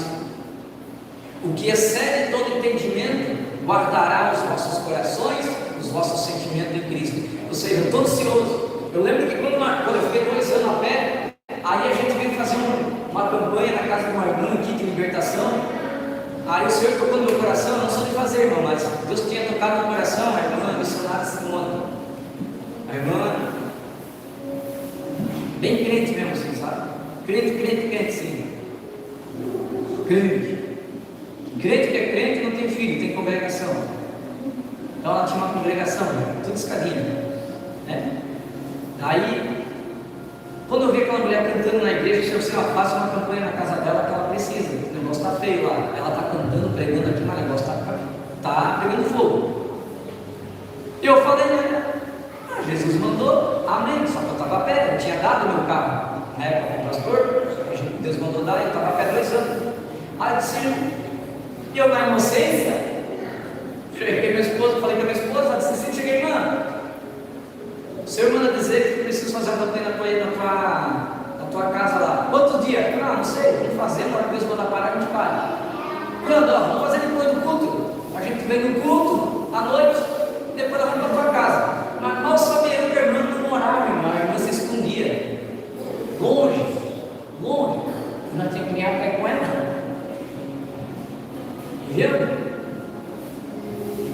o que excede todo entendimento, guardará os vossos corações, os vossos sentimentos em Cristo. Ou seja, eu estou ansioso. Eu lembro que quando eu fiquei 2 anos a pé, aí a gente veio fazer uma campanha na casa de uma irmã aqui de libertação. Aí o Senhor tocou no meu coração. Eu não sou de fazer, irmão, mas Deus tinha tocado no meu coração. A irmã missionária Simone, a irmã bem crente mesmo assim, sabe? Crente sim. Crente que é crente não tem filho, tem congregação. Então ela tinha uma congregação, tudo escadinha, né? Aí, quando eu vi aquela mulher cantando na igreja, eu disse assim: ela faça uma campanha na casa dela que ela precisa. O negócio está feio lá. Ela está cantando, pregando aqui, mas o negócio está pegando fogo. E eu falei, né? Jesus mandou, amém. Só que eu estava a pé, eu tinha dado meu carro na época com o pastor. Deus mandou dar, eu estava a pé 2 anos. Aí eu disse: e eu na inocência, cheguei com minha esposa, falei com a minha esposa, ela disse assim: cheguei, irmã, o Senhor manda dizer que eu preciso fazer uma campanha na tua casa lá. Quantos dias? Não sei, vamos fazer, na hora que Deus mandar parar, a gente para. Quando? Vamos fazer depois do culto. A gente vem no culto, à noite, e depois nós vamos para a tua casa. Mas mal sabia que a irmã não morava, irmã. A irmã se escondia. Longe. Nós tínhamos que ganhar pé com ela. Entendeu?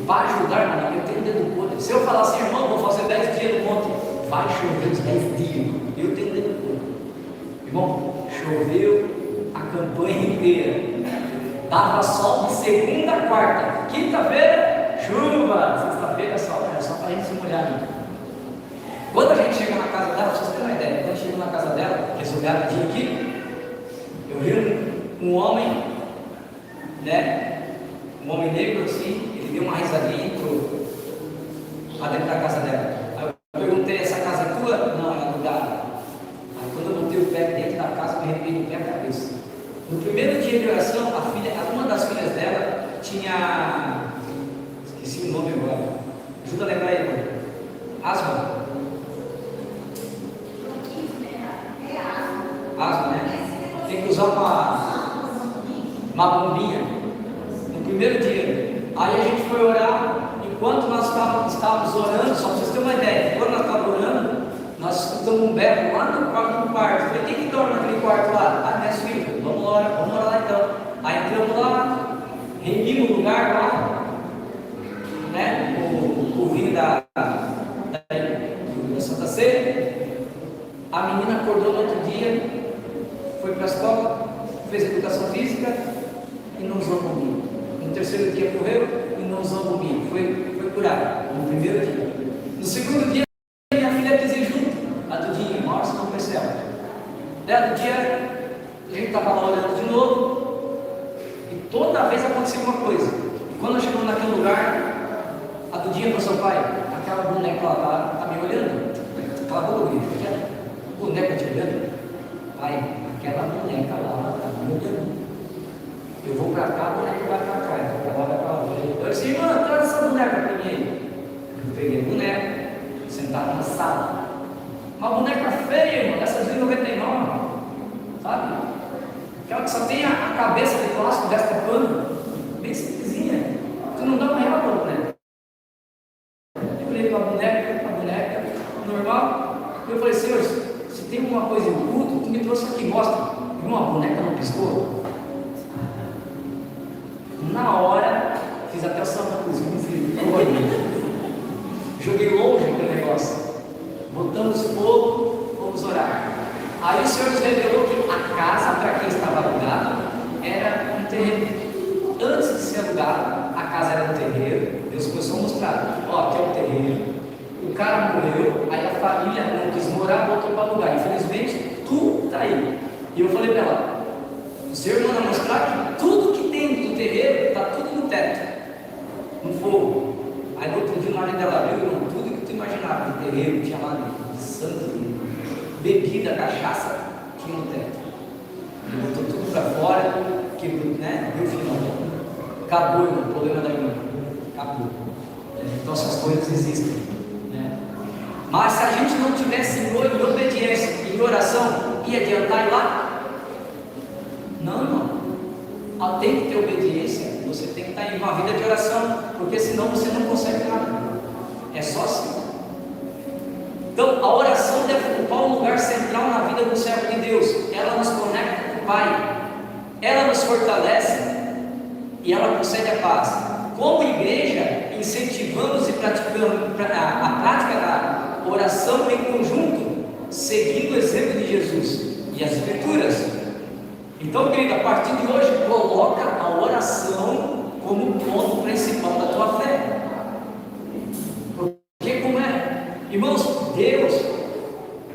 Vai ajudar, irmão, eu tenho dedo podre. Se eu falar assim: irmão, vou fazer 10 dias no monte, vai chover os 10 dias, eu tenho dedo podre. Irmão, choveu a campanha inteira. Dava sol de segunda a quarta. Quinta-feira, chuva. Sexta-feira, sol. Era só para a gente se molhar. Né? Quando a gente chega na casa dela, pra vocês terem uma ideia, quando a gente chega na casa dela, resolver rapidinho aqui, eu vi um homem, né? Um homem negro assim, ele deu uma risadinha e entrou lá dentro da casa dela. Aí eu perguntei: essa casa é tua? Não, é alugada. Aí quando eu botei o pé dentro da casa, eu me arrepiei no pé da cabeça. No primeiro dia de oração, uma das filhas dela tinha, esqueci o nome agora, ajuda a lembrar aí, irmão. Asma. Asma, né? Tem que usar uma bombinha. No primeiro dia, estávamos orando, só para vocês terem uma ideia. Quando nós estávamos orando, nós escutamos um berro lá no quarto. Eu falei, quem que dorme naquele quarto lá? Ah, minhas filhas, vamos orar lá então. Aí entramos lá, reunimos o lugar lá, né? O vinho da Santa Ceia. A menina acordou no outro dia, foi para a escola, fez educação física e não usou bombinha. No terceiro dia correu e não usou bombinha. Foi curada no primeiro dia. No segundo dia, minha filha quis ir junto. A Dudinha, Márcio não conheceu ela. Daí no dia, a gente estava lá olhando de novo e toda vez acontecia uma coisa. E quando chegamos naquele lugar, a Dudinha falou: seu pai, aquela boneca lá está me olhando. Aquela boneca te olhando. Pai, aquela boneca lá está me olhando. Eu vou para cá, a boneca vai para cá. Eu vou para lá, vai para lá. Eu disse: irmã, traz essa boneca para mim aí. Eu peguei a boneca, sentado na sala. Uma boneca feia, irmão, dessas de 99, sabe? Aquela que só tem a cabeça de plástico desta pano, bem simplesinha. Tu não dá uma real para a boneca. Eu falei com a boneca normal. Eu falei: Senhor, se tem alguma coisa em culto, tu me trouxe aqui, mostra. Irmão, a boneca não piscou. Na hora, fiz até o Santa Cruz, joguei longe aquele negócio. Botamos fogo, vamos orar. Aí o Senhor nos revelou que a casa para quem estava alugada era um terreno. Antes de ser alugada, a casa era um terreiro. Deus começou a mostrar: ó, aqui é o terreiro. O cara morreu, aí a família não quis morar, voltou para alugar. Infelizmente, tudo está aí. E eu falei para ela: o Senhor manda mostrar que tudo que tem do terreiro está tudo no teto, no fogo. Aí no outro dia o marido dela viu, irmão, tudo que tu imaginava de terreiro, tinha lá de santo, bebida, cachaça, tinha no teto. Ele botou tudo para fora, quebrou, né? Deu final. Acabou, irmão, o problema da irmã. Acabou. Então essas coisas existem, né? Mas se a gente não tivesse em obediência, em oração, ia adiantar ir lá? Não, irmão. Tem que ter obediência. Você tem que estar em uma vida de oração, porque senão você não consegue nada. É só assim. Então a oração deve ocupar um lugar central na vida do servo de Deus. Ela nos conecta com o Pai, ela nos fortalece e ela concede a paz. Como igreja, incentivamos e praticamos a prática da oração em conjunto, seguindo o exemplo de Jesus e as Escrituras. Então, querido, a partir de hoje, coloca a oração como ponto principal da tua fé. Porque como é? Irmãos, Deus,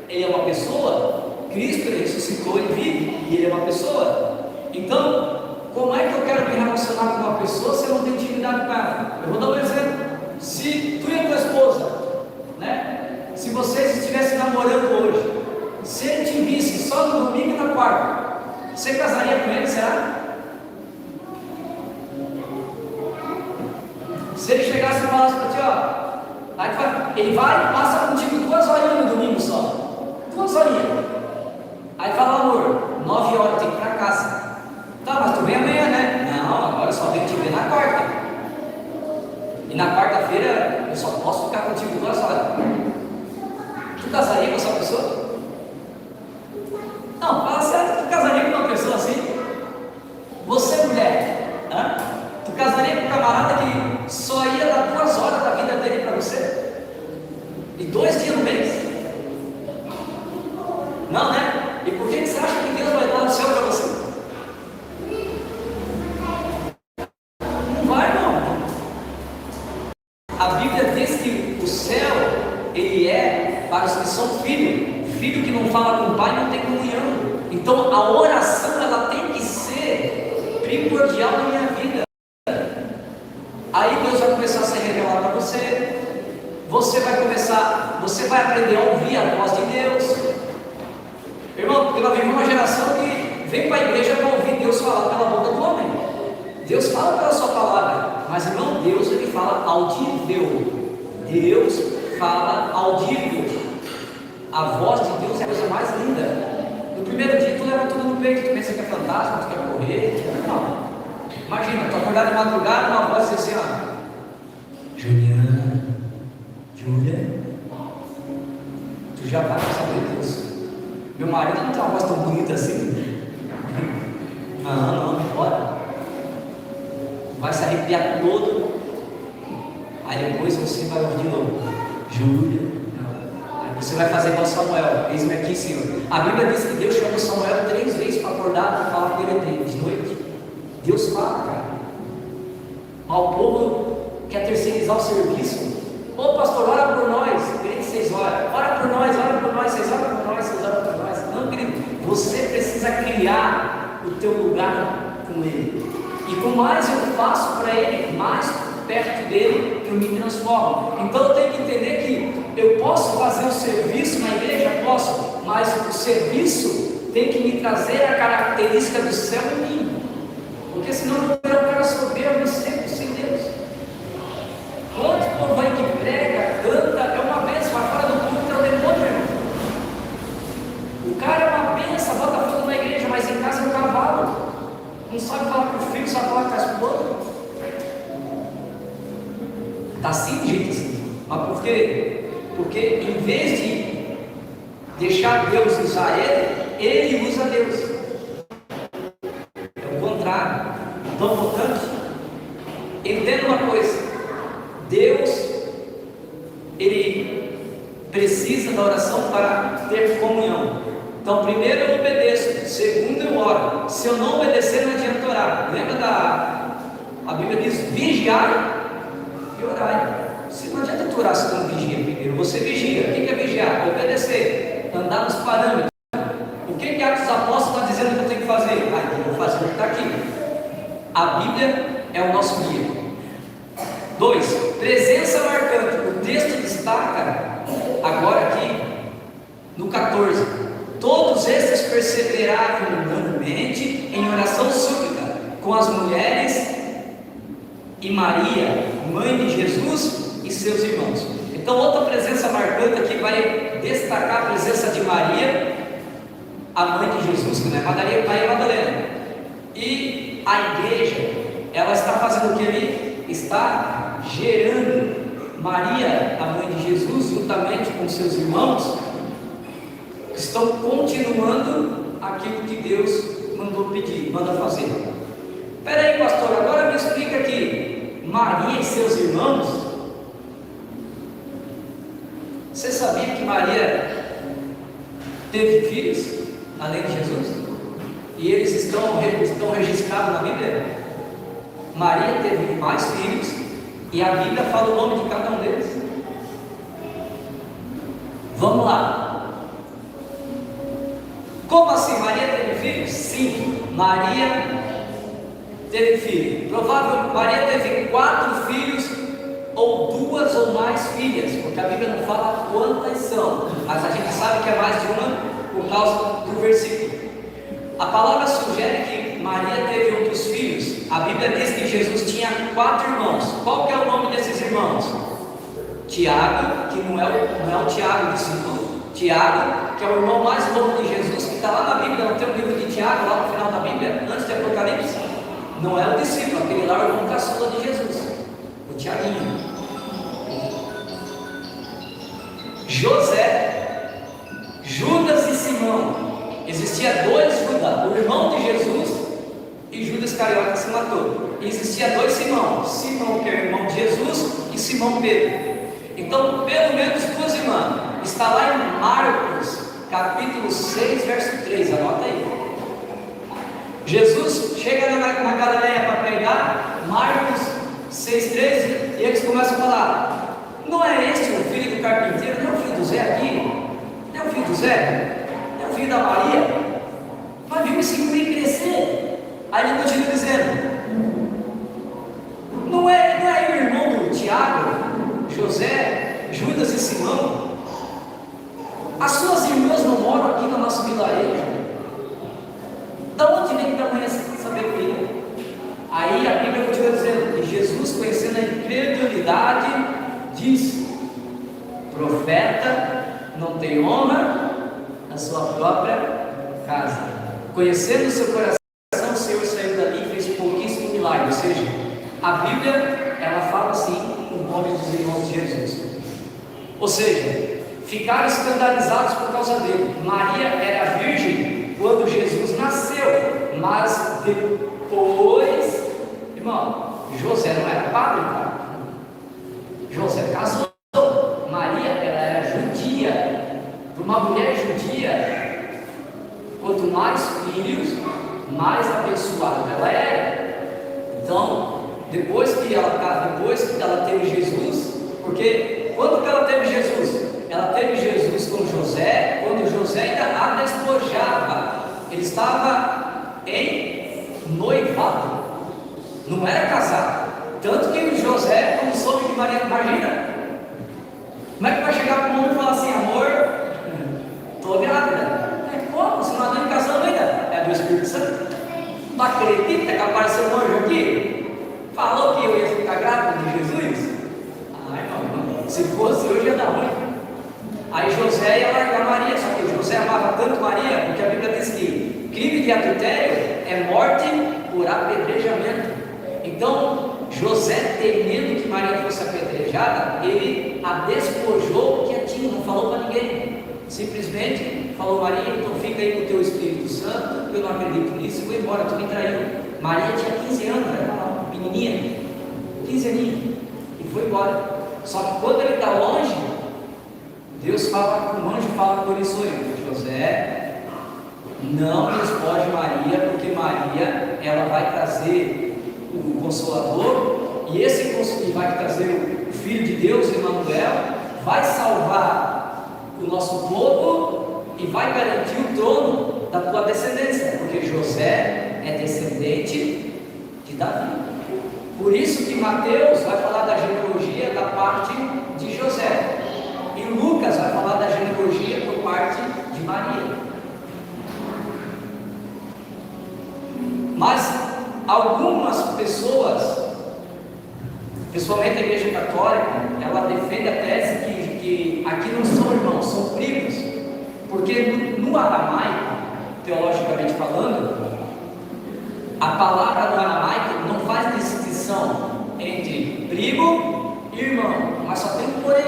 Ele é uma pessoa, Cristo, Ele ressuscitou, Ele vive, e Ele é uma pessoa. Então, como é que eu quero me relacionar com uma pessoa se eu não tenho intimidade com ela? Eu vou dar um exemplo. Se tu e a tua esposa, né? Se vocês estivessem namorando hoje, se ele te visse só no domingo e na quarta, você casaria com ele, será? Se ele chegasse e falasse para ti, ó, aí ele vai, passa contigo 2 horinhas no domingo só, 2 horinhas. Aí fala: amor, 9 horas tem que ir para casa. Tá, mas tu vem amanhã, né? Não, agora eu só venho te ver na quarta. E na quarta-feira eu só posso ficar contigo 2 horas. Tu casaria com essa pessoa? Não, fala sério, tu casaria com uma pessoa assim? Você, mulher, tu casaria com um camarada que só ia dar 2 horas da vida dele para você? E 2 dias no mês? Não, né? E por que você acha que Deus vai dar no céu para você? Não vai, não. A Bíblia diz que o céu, ele é para os que são filhos. Filho que não fala com o pai não tem comunhão. Então a oração, ela tem que ser primordial na minha vida. Aí Deus vai começar a se revelar para você. Você vai aprender a ouvir a voz de Deus. Irmão, porque nós vivemos uma geração que vem para a igreja para ouvir Deus falar pela boca do homem. Deus fala pela sua palavra, mas irmão, Deus, ele fala audível. Deus fala audível. A voz de Deus é a coisa mais linda. No primeiro dia tu leva tudo no peito, tu pensa que é fantasma, tu quer correr. Não. Imagina, tu acordar de madrugada, uma voz diz assim: ó, Juliana, Júlia, tu já vai saber disso. Meu marido não tem uma voz tão bonita assim. Não, bora. Vai se arrepiar todo. Aí depois você vai ouvir de novo. Júlia. Aí você vai fazer igual Samuel. Eis-me aqui, Senhor. A Bíblia diz que Deus chamou Samuel 3 vezes para acordar e falar com ele de noite. Deus fala, cara. Mas o povo quer terceirizar o serviço. Ô pastor, ora por nós. Querido, 6 horas. Ora por nós, 6 horas por nós, 6 horas por nós. Não, querido, você precisa criar o teu lugar com Ele. E com mais eu faço para Ele, mais perto dele eu me transformo. Então eu tenho que entender que eu posso fazer o serviço na igreja, posso, mas o serviço tem que me trazer a característica do céu em mim. Porque senão eu vou ter um cara soberbo sempre sem Deus. Quanto povo aí que prega, canta, é uma bênção, mas fora do culto é o demônio, irmão. O cara é uma bênção, bota fogo na igreja, mas em casa é um cavalo. Não sabe falar com o filho, sabe falar com a esposa. Está assim, de jeito assim. Mas por quê? Porque em vez de deixar Deus usar ele usa Deus. É o contrário. Então, portanto, entenda uma coisa. Deus, Ele precisa da oração para ter comunhão. Então, primeiro eu obedeço, segundo eu oro. Se eu não obedecer, não adianta orar. Lembra a Bíblia diz, vigiai e orai. Se não adianta tu orar se tu não vigia primeiro, você vigia. O que é vigiar? Obedecer, andar nos parâmetros. O que Atos dos Apóstolos está dizendo que eu tenho que fazer? Eu vou fazer o que está aqui. A Bíblia é o nosso guia. 2. Presença marcante. O texto destaca agora aqui no 14. Todos estes perseveravam unanimemente em oração súplica com as mulheres e Maria, mãe de Jesus, e seus irmãos. Então, outra presença marcante aqui vai destacar a presença de Maria, a mãe de Jesus, que não é Maria Madalena. E a igreja, ela está fazendo o que ali? Está gerando Maria, a mãe de Jesus, juntamente com seus irmãos, que estão continuando aquilo que Deus mandou pedir, manda fazer. Espera aí, pastor, agora me explica aqui, Maria e seus irmãos. Você sabia que Maria teve filhos, além de Jesus? E eles estão registrados na Bíblia? Maria teve mais filhos, e a Bíblia fala o nome de cada um deles. Vamos lá. Como assim? Maria teve filhos? Sim, Maria teve filho. Provavelmente Maria teve 4 filhos, ou 2 ou mais filhas, porque a Bíblia não fala quantas são, mas a gente sabe que é mais de uma por causa do versículo. A palavra sugere que Maria teve outros filhos. A Bíblia diz que Jesus tinha 4 irmãos. Qual que é o nome desses irmãos? Tiago, que não é o Tiago de Simão. Tiago, que é o irmão mais novo de Jesus, que está lá na Bíblia. Não tem o livro de Tiago lá no final da Bíblia, antes de Apocalipse. Não é o discípulo, aquele lá é o irmão caçula de Jesus, o Tiaguinho. José, Judas e Simão. Existia 2 Judas, o irmão de Jesus e Judas Iscariote que se matou. E existia 2 Simão, Simão que é o irmão de Jesus e Simão Pedro. Então, pelo menos 2 irmãs. Está lá em Marcos, capítulo 6, verso 3, anota aí. Jesus chega na Galileia para pregar, Marcos 6, 13, e eles começam a falar: não é este o filho do carpinteiro? Não é o filho do Zé aqui? Não é o filho do Zé? Não é o filho da Maria? Mas viu esse filho crescer. Aí ele continua dizendo: não é o irmão do Tiago, José, Judas e Simão? As suas irmãs não moram aqui no nosso vilarejo? Da onde vem tamanha sabedoria? Aí a Bíblia continua dizendo que Jesus, conhecendo a incredulidade, diz: profeta não tem honra na sua própria casa. Conhecendo o seu coração, o Senhor saiu dali e fez pouquíssimo milagre. Ou seja, a Bíblia, ela fala assim o nome dos irmãos de Jesus. Ou seja, ficaram escandalizados por causa dele. Maria era virgem quando Jesus nasceu, mas depois, irmão, José não era padre, cara. José casou. Maria, ela era judia. Para uma mulher judia, quanto mais filhos, mais abençoada ela era. Então, depois que ela teve Jesus, porque quando que ela teve Jesus? Ela teve Jesus com José, quando José ainda a despojava. Ele estava em noivado, não era casado. Tanto que José, quando soube de Maria, imagina, como é que vai chegar para o mundo e falar assim: amor, estou grávida? Como? Você não está nem casando ainda? É do Espírito Santo. Não acredita que apareceu um anjo aqui? Falou que eu ia ficar grávida de Jesus? Ai, não, se fosse hoje ia dar ruim. Aí José ia largar Maria, só que José amava tanto Maria, porque a Bíblia diz que crime de adultério é morte por apedrejamento. Então, José, temendo que Maria fosse apedrejada, ele a despojou quietinho, não falou para ninguém. Simplesmente falou: Maria, então fica aí com o teu Espírito Santo, eu não acredito nisso, eu vou embora, tu me traiu. Maria tinha 15 anos, era uma menininha, 15 aninhos, e foi embora. Só que quando ele está longe, Deus fala, o anjo fala por isso aí: José, não despoje Maria, porque Maria, ela vai trazer o Consolador, e esse Consolador vai trazer o Filho de Deus, Emmanuel, vai salvar o nosso povo e vai garantir o trono da tua descendência, porque José é descendente de Davi. Por isso que Mateus vai falar da genealogia da parte de José, e Lucas vai falar da genealogia por parte de Maria. Mas algumas pessoas, principalmente a Igreja Católica, ela defende a tese que aqui não são irmãos, são primos, porque no aramaico, teologicamente falando, a palavra do aramaico não faz distinção entre primo e irmão, mas só tem um porém,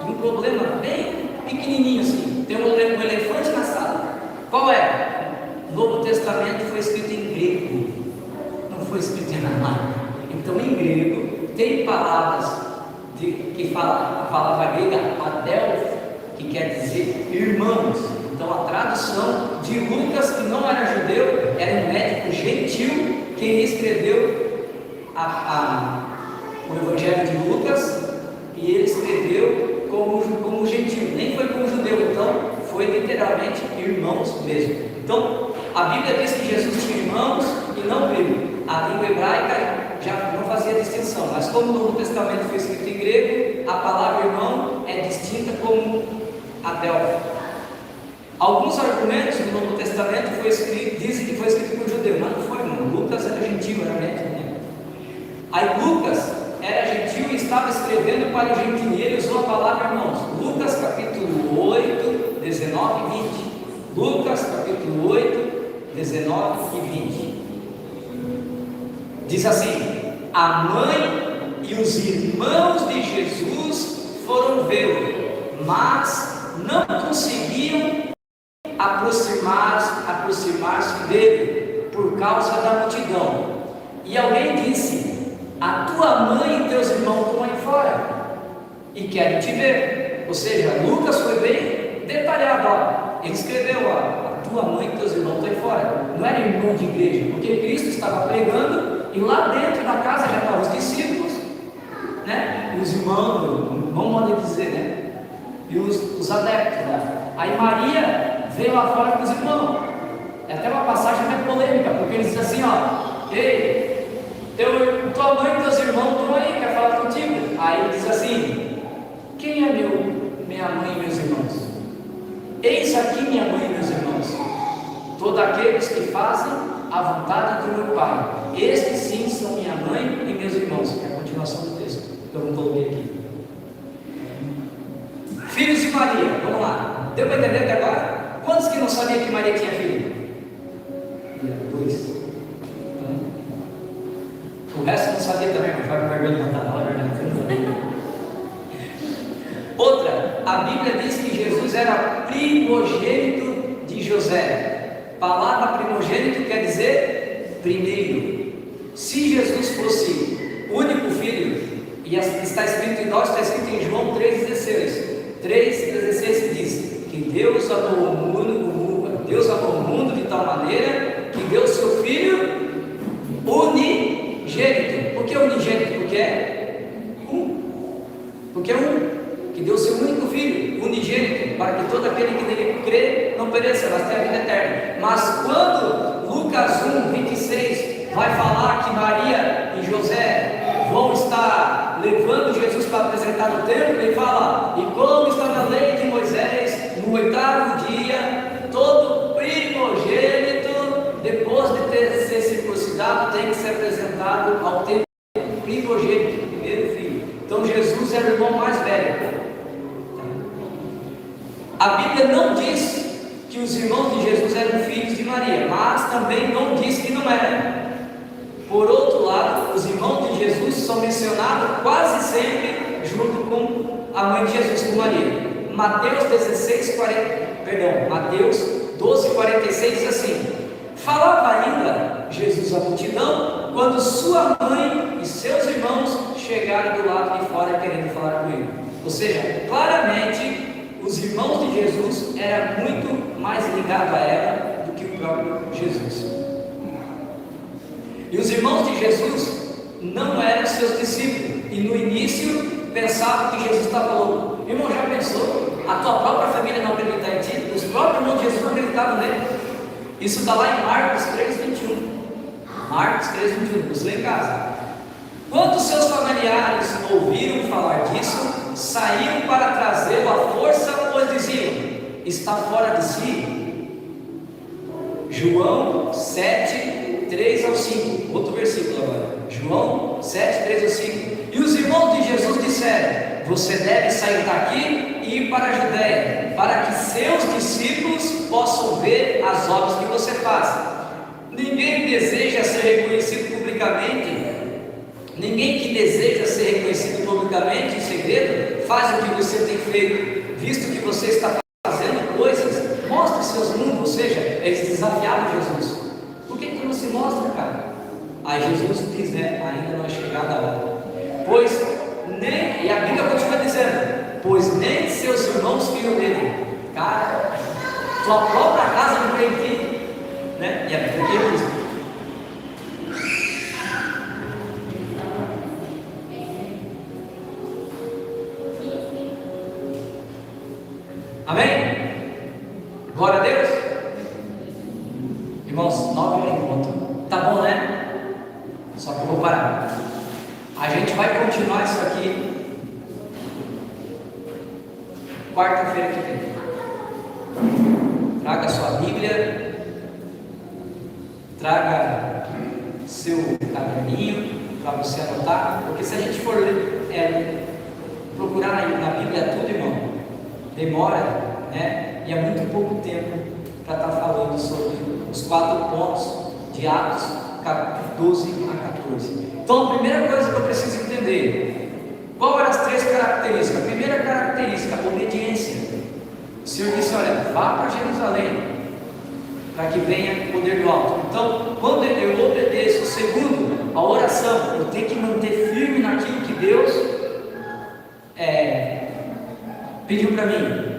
um problema bem pequenininho assim. Tem um elefante na sala. Qual é? O Novo Testamento foi escrito em grego, não foi escrito em aramaico. Então, em grego tem palavras que fala a palavra grega adelphos, que quer dizer irmãos. Então, a tradução de Lucas, que não era judeu, era um médico gentil, quem escreveu o Evangelho de Lucas, e ele escreveu como gentil, nem foi como judeu, então foi literalmente irmãos mesmo. Então, a Bíblia diz que Jesus tinha irmãos e não primo. A língua hebraica já não fazia distinção, mas como o Novo Testamento foi escrito em grego, a palavra irmão é distinta como adelphos. Alguns argumentos do Novo Testamento dizem que foi escrito por judeu, mas não foi, não. Lucas era gentil, era médico, né? Aí Lucas era gentil e estava escrevendo para o gentil, e ele usou a palavra irmãos. Lucas capítulo 8, 19 e 20. Lucas capítulo 8, 19 e 20. Diz assim: a mãe e os irmãos de Jesus foram vê-lo, mas não conseguiam aproximar-se dele por causa da multidão. E alguém disse: a tua mãe e teus irmãos estão aí fora e querem te ver. Ou seja, Lucas foi bem detalhado, ó. Ele escreveu: ó, a tua mãe e teus irmãos estão aí fora. Não era irmão de igreja, porque Cristo estava pregando e lá dentro da casa já estavam os discípulos, né? E os irmãos, não podem dizer, né? E os adeptos, né? Aí Maria veio lá fora com os irmãos. É até uma passagem até polêmica, porque ele diz assim: ó, ei, tua mãe e teus irmãos estão aí, quer falar contigo. Aí ele diz assim: quem é minha mãe e meus irmãos? Eis aqui minha mãe e meus irmãos, todos aqueles que fazem a vontade do meu Pai, estes sim são minha mãe e meus irmãos. É a continuação do texto, que eu não coloquei aqui. Filhos de Maria, vamos lá. Deu para entender até agora? Quantos que não sabiam que Maria tinha filho? 2. O resto não sabia também, mas vai vergonha de matar, não é verdade? Outra, a Bíblia diz que Jesus era primogênito de José. Palavra primogênito quer dizer primeiro. Se Jesus fosse único filho, e está escrito em nós, está escrito em João 3,16. 3,16 que diz que Deus amou o mundo de tal maneira que deu seu Filho unigênito. Por que unigênito? Porque é um. Porque é um. Que deu seu único Filho unigênito, para que todo aquele que nele crê não pereça, mas tenha a vida eterna. Mas quando Lucas 1,26 vai falar que Maria e José vão estar levando Jesus para apresentar no templo, ele fala: e como está na lei de Moisés, no 8º dia, todo primogênito, depois de ter ser circuncidado, tem que ser apresentado ao templo primogênito, primeiro filho. Então Jesus era o irmão mais velho. A Bíblia não diz que os irmãos de Jesus eram filhos de Maria, mas também não diz que não eram. Por outro lado, os irmãos de Jesus são mencionados quase sempre junto com a mãe de Jesus, com Maria. Mateus 12,46 diz assim: falava ainda Jesus à multidão, quando sua mãe e seus irmãos chegaram do lado de fora querendo falar com ele. Ou seja, claramente, os irmãos de Jesus eram muito mais ligados a ela do que o próprio Jesus. E os irmãos de Jesus não eram seus discípulos, e no início pensavam que Jesus estava louco. Irmão, já pensou? A tua própria família não acredita em ti? Os próprios irmãos de Jesus não acreditavam nele. Isso está lá em Marcos 3,21. Marcos 3,21, você lê em casa. Quando seus familiares ouviram falar disso, saíram para trazê-lo à força, pois diziam: está fora de si. João 7, 3 ao 5, outro versículo agora. João 7, 3 ao 5. E os irmãos de Jesus disseram: você deve sair daqui e ir para a Judéia, para que seus discípulos possam ver as obras que você faz. Ninguém deseja ser reconhecido publicamente. Ninguém que deseja ser reconhecido publicamente em segredo faz o que você tem feito, visto que você está fazendo coisas. Mostre seus mundos, ou seja, eles desafiaram Jesus. Por que tu não se mostra, cara? Aí Jesus diz, né? Ainda não é chegada a hora. Pois nem, e a Bíblia continua dizendo, pois nem seus irmãos criam nele. Cara, tua própria casa não crê em ti, né? E a Bíblia diz. Amém? Glória a Deus. Irmãos, 9h. Tá bom, né? Só que eu vou parar. A gente vai continuar isso aqui quarta-feira que vem. Traga sua Bíblia, traga seu caderninho para você anotar, porque se a gente for procurar na Bíblia tudo, irmão, demora, né? E é muito pouco tempo para estar falando sobre os 4 pontos de Atos, capítulo 12 a 14. Então, a primeira coisa que eu preciso entender, qual eram as 3 características? A primeira característica, obediência. O Senhor disse: olha, vá para Jerusalém, para que venha o poder do alto. Então, quando eu obedeço, segundo, a oração, eu tenho que manter firme naquilo que Deus pediu para mim.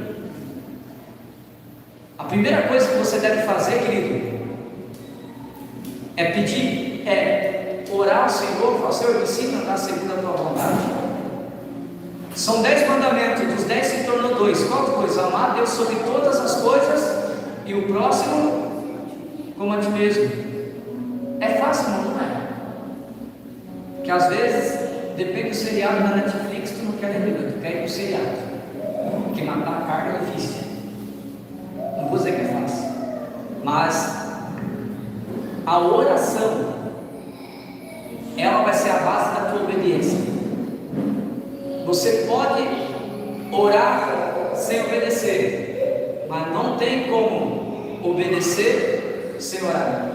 A primeira coisa que você deve fazer, querido, é pedir, orar ao Senhor, falar: Senhor, me ensina a andar segundo a tua vontade. São 10 mandamentos, dos 10 se tornou 2. Qual coisa? Amar a Deus sobre todas as coisas e o próximo como a ti mesmo. É fácil, não é? Porque às vezes, depende do seriado da Netflix, tu não quer ler, tu quer ir pro seriado. Porque matar a carne é difícil. Não vou dizer que é fácil, mas a oração, ela vai ser a base da tua obediência. Você pode orar sem obedecer, mas não tem como obedecer sem orar.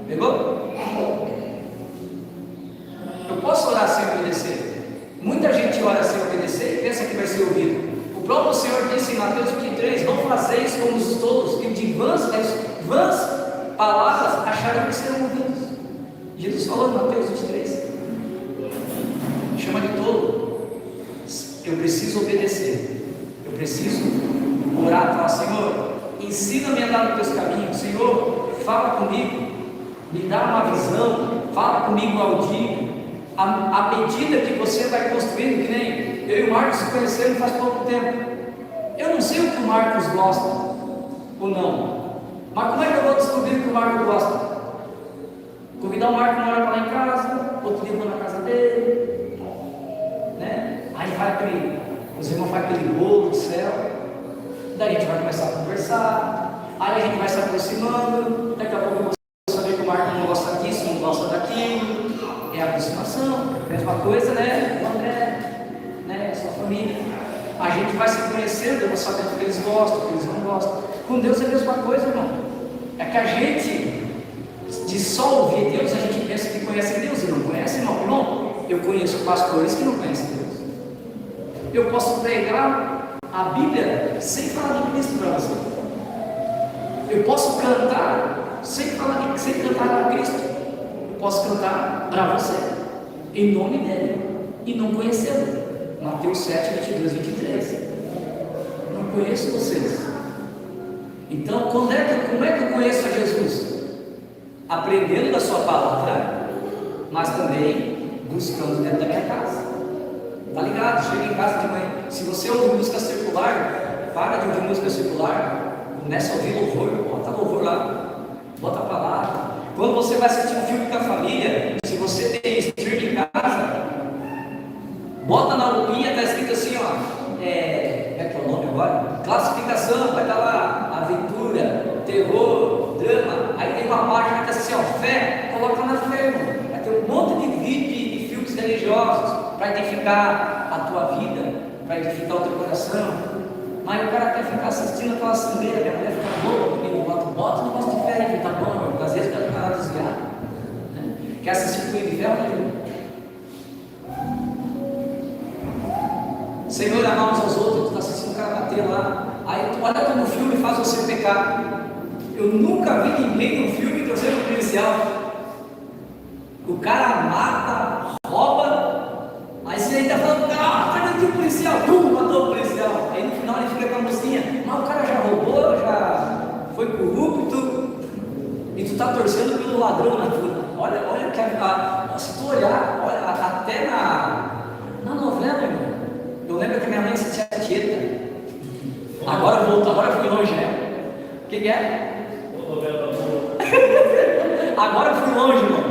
Pegou? Eu posso orar sem obedecer. Muita gente ora sem obedecer e pensa que vai ser ouvido. fazeis como os tolos, que de vãs palavras acharam que serão ouvidos. Jesus falou em Mateus 23. Chama de tolo. Eu preciso obedecer. Eu preciso orar e falar: Senhor, ensina-me a andar nos teus caminhos. Senhor, fala comigo. Me dá uma visão. Fala comigo audível. À medida que você vai construindo, que nem eu e o Marcos se conhecemos faz pouco tempo. Eu não sei o que o Marcos gosta ou não. Mas como é que eu vou descobrir o que o Marcos gosta? Convidar o Marcos uma hora para lá em casa, outro dia eu vou na casa dele, né? Aí vai aquele, os irmãos fazem aquele bolo do céu, daí a gente vai começar a conversar, aí a gente vai se aproximando, daqui a pouco eu vou saber que o Marcos não gosta disso, não gosta daquilo, é a aproximação, mesma coisa, né? O André, né? Sua família, a gente vai se conhecendo, eu vou sabendo o que eles gostam, o que eles não gostam. Com Deus é a mesma coisa, irmão. É que a gente, de só ouvir Deus, a gente pensa que conhece Deus e não conhece, irmão. Irmão, eu conheço pastores que não conhecem Deus. Eu posso pregar a Bíblia sem falar de Cristo para você. Eu posso cantar sem cantar a Cristo. Eu posso cantar para você, em nome dele, e não conhecê-lo. Mateus 7, 22, 23. Não conheço vocês. Então, como é que eu conheço a Jesus? Aprendendo da sua palavra, mas também buscando dentro da minha casa. Tá ligado? Chega em casa de manhã. Se você ouve música circular, para de ouvir música circular, começa a ouvir louvor, bota louvor lá, bota a palavra. Quando você vai assistir um filme com a família, se você tem stream em casa, bota na lupinha, está escrito assim, ó, como é que é o nome agora? Classificação, vai estar lá, aventura, terror, drama, aí tem uma página que está assim, ó, fé, coloca na fé, irmão. Vai ter um monte de vídeo de filmes religiosos, para edificar a tua vida, para edificar o teu coração. Mas o cara quer ficar assistindo aquela sangueira, minha mulher fica louca, comigo, bota o negócio de fé aí, tá bom, irmão, porque às vezes o cara desviado, né? Quer assistir com ele de ferro, né? Senhor, amar uns aos outros, tu está assistindo o cara bater lá, aí tu olha como o filme faz você pecar. Eu nunca vi ninguém no filme torcer no policial. O cara mata, rouba, aí você ainda fala, cadê o policial? Matou o policial. Aí no final ele fica com a mocinha, mas o cara já roubou, já foi corrupto, e tu está torcendo pelo ladrão na tua. Olha que se tu olhar, olha, até na novela, irmão. Eu lembro que minha mãe assistia a Tieta. Agora voltou, agora fui longe, né? O que é? Agora fui longe, irmão.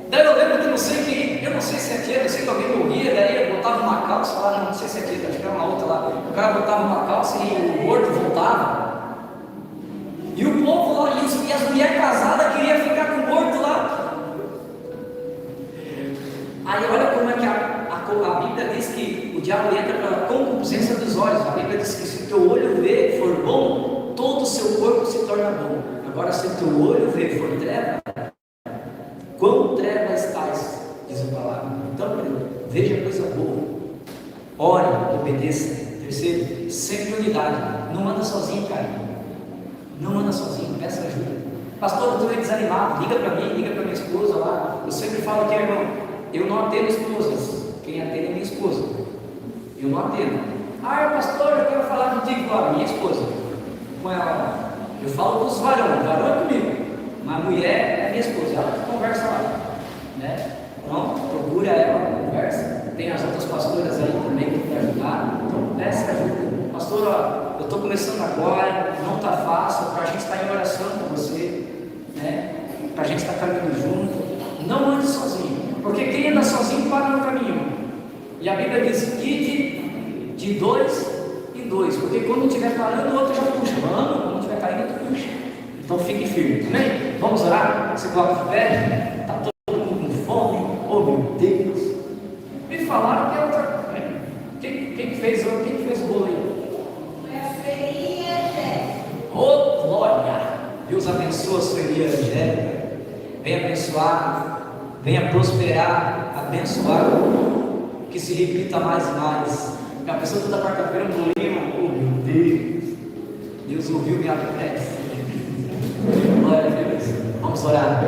Daí eu lembro que eu não sei se é Tieta, eu sei que alguém morria, daí eu botava uma calça, falava, não sei se é Tieta, acho que era uma outra lá. O cara botava uma calça e o morto voltava. E o povo lá, e as mulheres casadas queriam ficar com o morto lá. Aí olha como é que a Bíblia diz que o diabo entra pela concupiscência dos olhos. A Bíblia diz que se o teu olho vê for bom, todo o seu corpo se torna bom. Agora, se o teu olho vê for treva, quão treva estás, diz a palavra. Então, veja coisa boa, ore, obedeça. Terceiro, sempre unidade. Não anda sozinho, cara. Não anda sozinho, peça ajuda. Pastor, eu estou meio desanimado, liga para mim, liga para minha esposa lá. Eu sempre falo aqui, irmão, eu não atendo esposas. Quem atende é minha esposa. Eu não atendo. Pastor, eu quero falar contigo agora, minha esposa. Com ela. Eu falo com os varões, varão é comigo. Mas mulher é minha esposa, ela que conversa lá. Né? Então, procura ela, conversa. Tem as outras pastoras aí também que querem ajudar. Então, peça ajuda. Pastor, ó, eu estou começando agora, não está fácil, para a gente estar em oração com você, né? Para a gente estar caminhando junto. Não ande sozinho, porque quem anda sozinho para no caminho. E a Bíblia diz: ide de dois em dois, porque quando estiver parando, o outro já puxa. Quando estiver caindo, outro puxa. Então fique firme, amém? Vamos orar? Você coloca de pé? Está todo mundo com fome? Oh meu Deus! Me falaram que é outra. Quem fez o bolo aí? Oh, glória! Deus abençoa a sua Elia Angélica. Venha abençoar, venha prosperar, abençoar, que se repita mais e mais. A pessoa toda quarta-feira no bolinho, oh meu Deus! Deus ouviu minha prece. Glória a Deus. Vamos orar.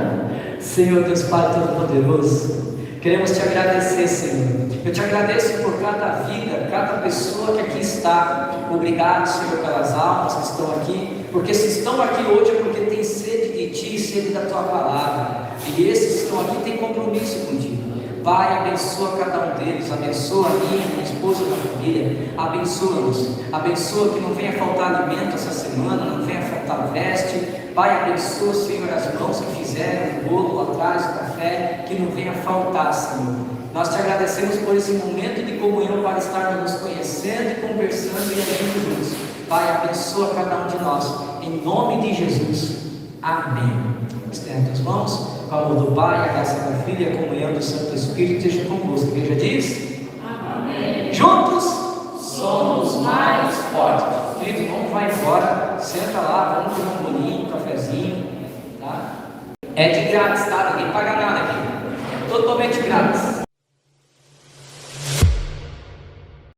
Senhor Deus Pai Todo-Poderoso, queremos te agradecer, Senhor. Eu te agradeço por cada vida, cada pessoa que aqui está. Obrigado, Senhor, pelas almas que estão aqui, porque se estão aqui hoje é porque têm sede de Ti, sede da Tua palavra, e esses que estão aqui têm compromisso contigo. Pai, abençoa cada um deles, abençoa a minha esposa, minha família, abençoa-nos, abençoa que não venha faltar alimento essa semana, não venha faltar veste. Pai, abençoa, Senhor, as mãos que fizeram o bolo lá atrás, o café, que não venha faltar, Senhor. Nós te agradecemos por esse momento de comunhão para estarmos nos conhecendo e conversando e agindo juntos. Pai, abençoa cada um de nós, em nome de Jesus. Amém. Estenda as mãos, com o amor do Pai, a graça da Filha e a comunhão do Santo Espírito esteja convosco. A igreja diz: amém. Juntos somos mais fortes. Querido, vamos vai embora, senta lá, vamos tomar um bolinho, um cafezinho, tá? É de grátis, tá? Ninguém paga nada aqui. Totalmente grátis.